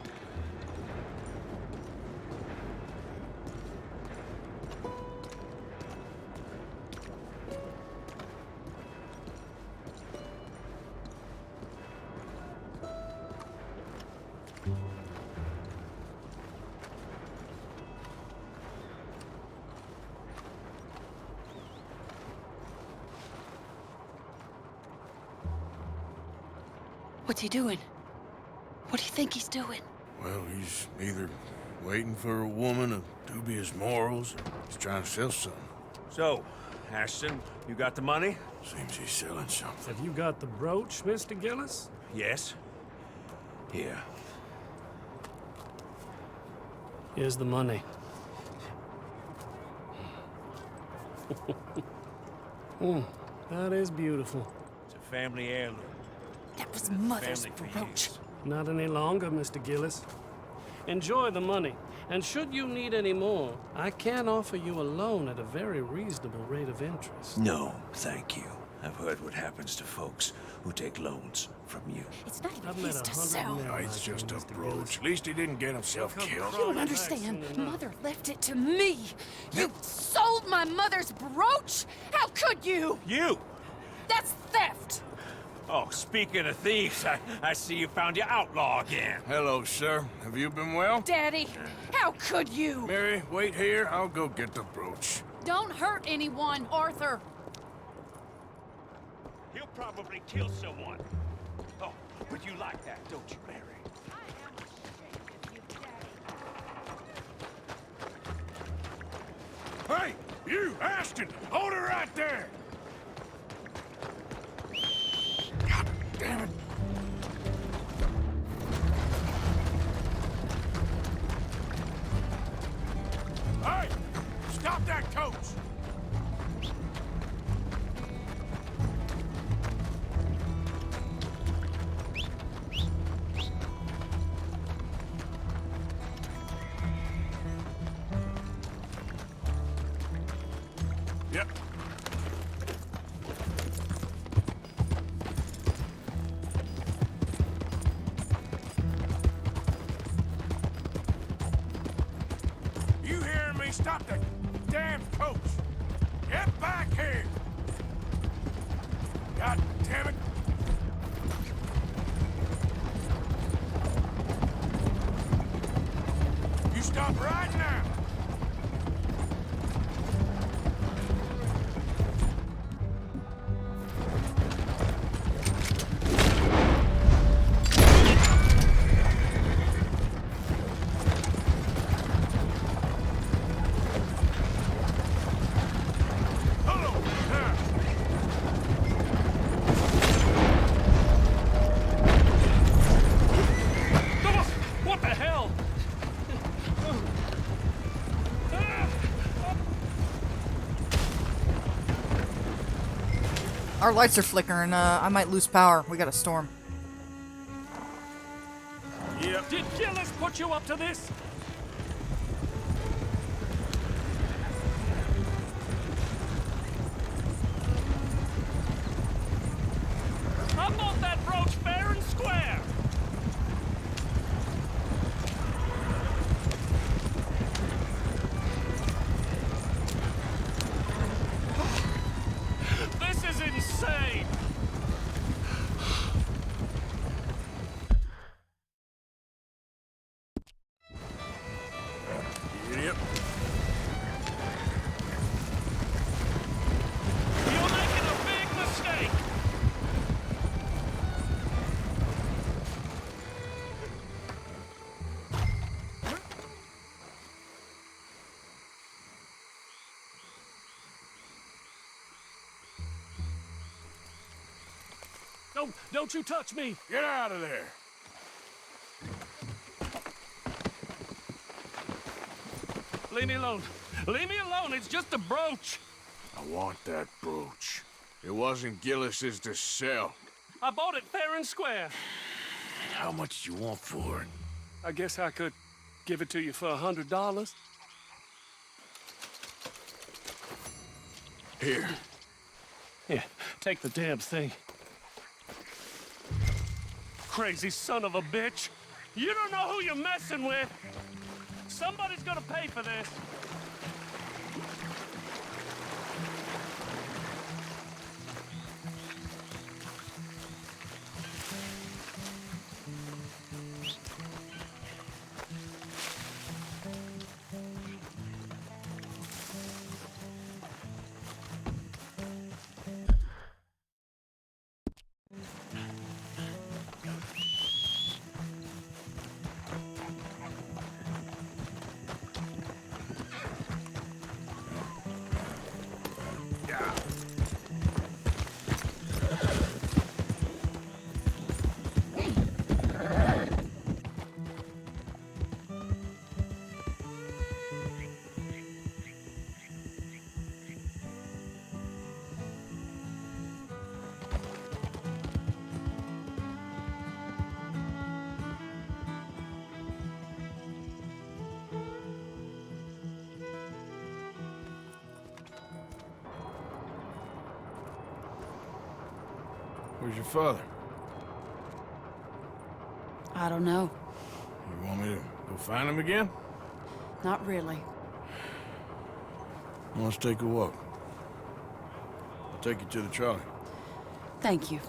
Speaker 8: What's he doing? What do you think he's doing?
Speaker 4: Well, he's either waiting for a woman of dubious morals, or he's trying to sell something.
Speaker 17: So, Ashton, you got the money?
Speaker 4: Seems he's selling something.
Speaker 7: Have you got the brooch, Mr. Gillis?
Speaker 17: Yes. Here.
Speaker 7: Here's the money. That is beautiful.
Speaker 17: It's a family heirloom.
Speaker 8: That was Mother's
Speaker 17: Family for
Speaker 8: brooch.
Speaker 17: years.
Speaker 7: Not any longer, Mr. Gillis.
Speaker 6: Enjoy the money. And should you need any more, I can offer you a loan at a very reasonable rate of interest.
Speaker 17: No, thank you. I've heard what happens to folks who take loans from you.
Speaker 10: It's not
Speaker 6: I've
Speaker 10: even
Speaker 6: met
Speaker 10: his to
Speaker 6: 100
Speaker 10: sell.
Speaker 6: men
Speaker 4: No, it's
Speaker 6: like
Speaker 4: just
Speaker 6: you,
Speaker 4: a
Speaker 6: Mr.
Speaker 4: brooch.
Speaker 6: Gillis.
Speaker 4: At least he didn't get himself killed.
Speaker 10: You don't understand. Mother left it to me. You sold my mother's brooch? How could you?
Speaker 17: You!
Speaker 10: That's theft.
Speaker 17: Oh, speaking of thieves, I see you found your outlaw again.
Speaker 4: Hello, sir. Have you been well?
Speaker 10: Daddy, how could you?
Speaker 4: Mary, wait here. I'll go get the brooch.
Speaker 8: Don't hurt anyone, Arthur.
Speaker 17: He'll probably kill someone. Oh, but you like that, don't you, Mary?
Speaker 4: Hey, you, Ashton! Hold her right there! God damn it. Hey! Stop that coach! Yep. You hearing me? Stop that damn coach! Get back here! God damn it! You stop right now!
Speaker 6: What the hell?
Speaker 1: Our lights are flickering. I might lose power. We got a storm.
Speaker 6: Yep. Did Gillis put you up to this? I bought that brooch fair and square. This is insane.
Speaker 4: Idiot.
Speaker 6: You're making a big mistake. Don't you touch me.
Speaker 4: Get out of there!
Speaker 6: Leave me alone. Leave me alone. It's just a brooch.
Speaker 4: I want that brooch. It wasn't Gillis's to sell.
Speaker 6: I bought it fair and square.
Speaker 4: How much do you want for it?
Speaker 6: I guess I could give it to you for $100.
Speaker 4: Here.
Speaker 6: Yeah, take the damn thing. Crazy son of a bitch. You don't know who you're messing with. Somebody's gonna pay for this.
Speaker 4: Where's your father?
Speaker 8: I don't know.
Speaker 4: You want me to go find him again?
Speaker 8: Not really.
Speaker 4: Let's take a walk. I'll take you to the trolley.
Speaker 8: Thank you.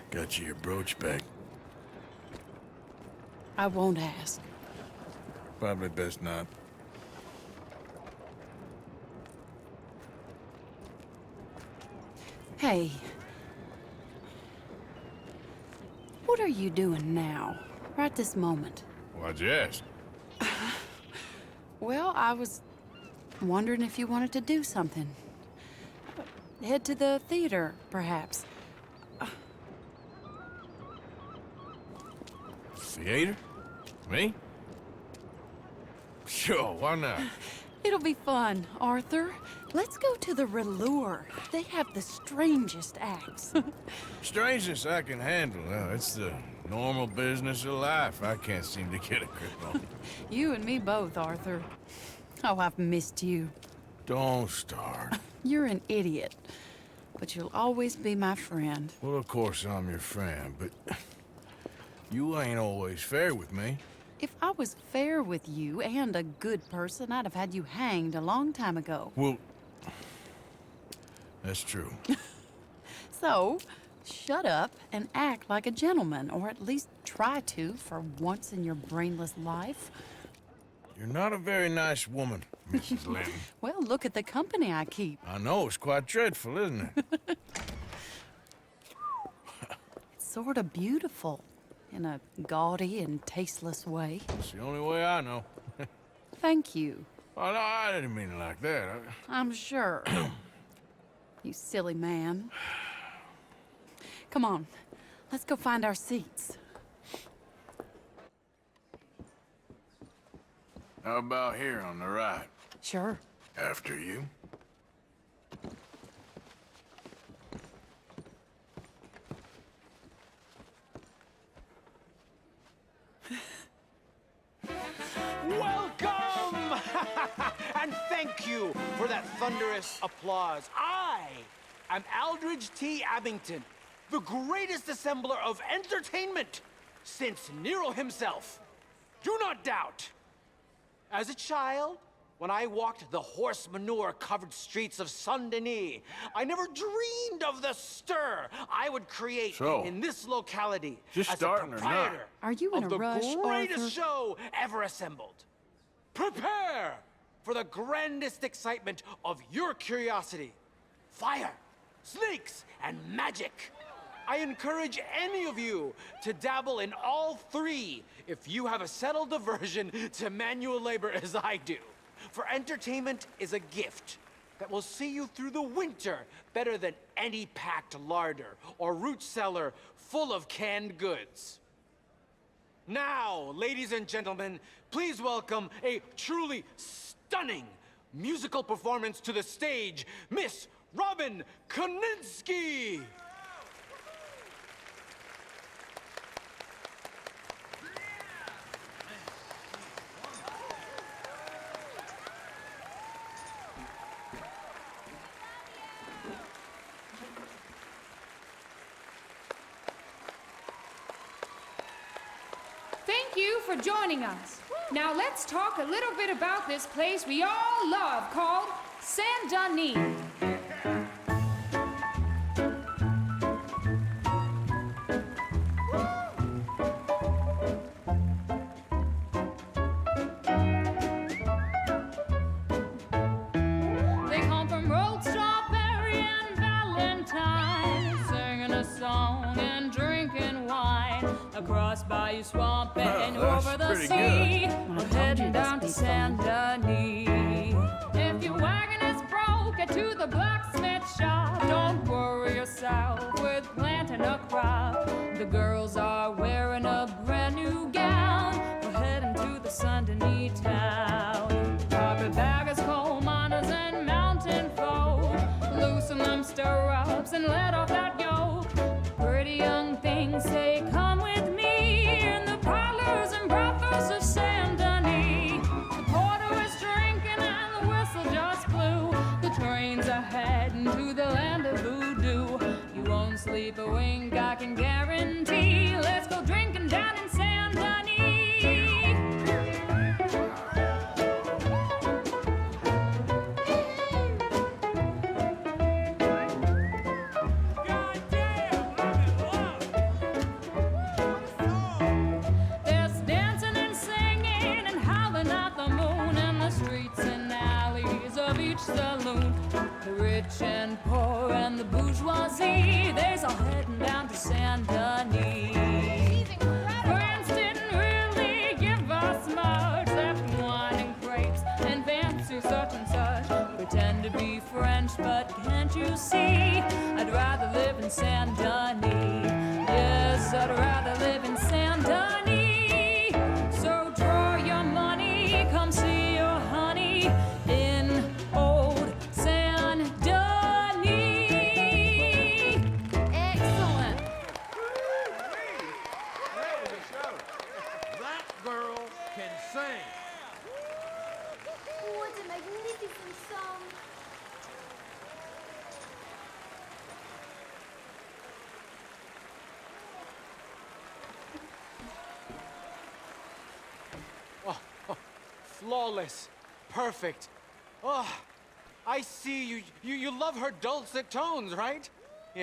Speaker 4: Got you your brooch back.
Speaker 8: I won't ask.
Speaker 4: Probably best not.
Speaker 8: Hey. What are you doing now? Right this moment?
Speaker 4: Why'd you ask?
Speaker 8: Well, I was wondering if you wanted to do something. Head to the theater, perhaps.
Speaker 4: Theater? Me? Sure, why not?
Speaker 8: It'll be fun, Arthur. Let's go to the Relure. They have the strangest acts.
Speaker 4: Strangeness I can handle. It's the normal business of life. I can't seem to get a grip on.
Speaker 8: You and me both, Arthur. Oh, I've missed you.
Speaker 4: Don't start.
Speaker 8: You're an idiot, but you'll always be my friend.
Speaker 4: Well, of course I'm your friend, but you ain't always fair with me.
Speaker 8: If I was fair with you and a good person, I'd have had you hanged a long time ago.
Speaker 4: Well, that's true.
Speaker 8: So, shut up and act like a gentleman, or at least try to for once in your brainless life.
Speaker 4: You're not a very nice woman, Mrs. Lynn.
Speaker 8: Well, look at the company I keep.
Speaker 4: I know, it's quite dreadful, isn't it?
Speaker 8: It's sort of beautiful, in a gaudy and tasteless way.
Speaker 4: It's the only way I know.
Speaker 8: Thank you.
Speaker 4: Oh, no, I didn't mean it like that.
Speaker 8: I'm sure. You silly man. Come on, let's go find our seats.
Speaker 4: How about here on the right?
Speaker 8: Sure.
Speaker 4: After you.
Speaker 9: Welcome! And thank you for that thunderous applause. I am Aldridge T. Abington, the greatest assembler of entertainment since Nero himself. Do not doubt. As a child, when I walked the horse manure-covered streets of Saint-Denis, I never dreamed of the stir I would create in this locality
Speaker 4: just
Speaker 9: as
Speaker 4: starting
Speaker 9: a
Speaker 4: or not?
Speaker 9: proprietor
Speaker 8: Are you in
Speaker 9: of
Speaker 8: a
Speaker 9: the
Speaker 8: rush,
Speaker 9: greatest
Speaker 8: Arthur?
Speaker 9: show ever assembled. Prepare for the grandest excitement of your curiosity. Fire, snakes, and magic. I encourage any of you to dabble in all three if you have a settled aversion to manual labor as I do. For entertainment is a gift that will see you through the winter better than any packed larder or root cellar full of canned goods. Now, ladies and gentlemen, please welcome a truly stunning musical performance to the stage, Miss Robin Koninsky!
Speaker 14: Thank you for joining us. Now let's talk a little bit about this place we all love called Saint-Denis. They come from rolled strawberry and Valentine, singing a song and drinking wine across Bayou Swamp and
Speaker 4: that's
Speaker 14: over the
Speaker 4: pretty
Speaker 14: sea.
Speaker 4: good.
Speaker 14: We're heading down to Saint-Denis. If your wagon is broke, get to the blacksmith shop. Don't worry yourself with planting a crop. The girls are wearing a brand new gown. We're heading to the Saint-Denis town. Carpetbaggers, coal miners, and mountain folk, loosen them stirrups and let off that yoke. Pretty young things say, come with me in the parlors and brothels of Saint-Denis. The porter is drinking and rich and poor and the bourgeoisie, they's all heading down to Saint Denis. France didn't really give us much, except wine and grapes and fancy such and such. Pretend to be French, but can't you see? I'd rather live in Saint Denis. Yes, I'd rather live in Saint Denis. So draw your money, come see your honey in old Saint Denis. Excellent.
Speaker 20: That girl can sing.
Speaker 22: What a magnificent song.
Speaker 9: Flawless. Perfect. Oh, I see you love her dulcet tones, right?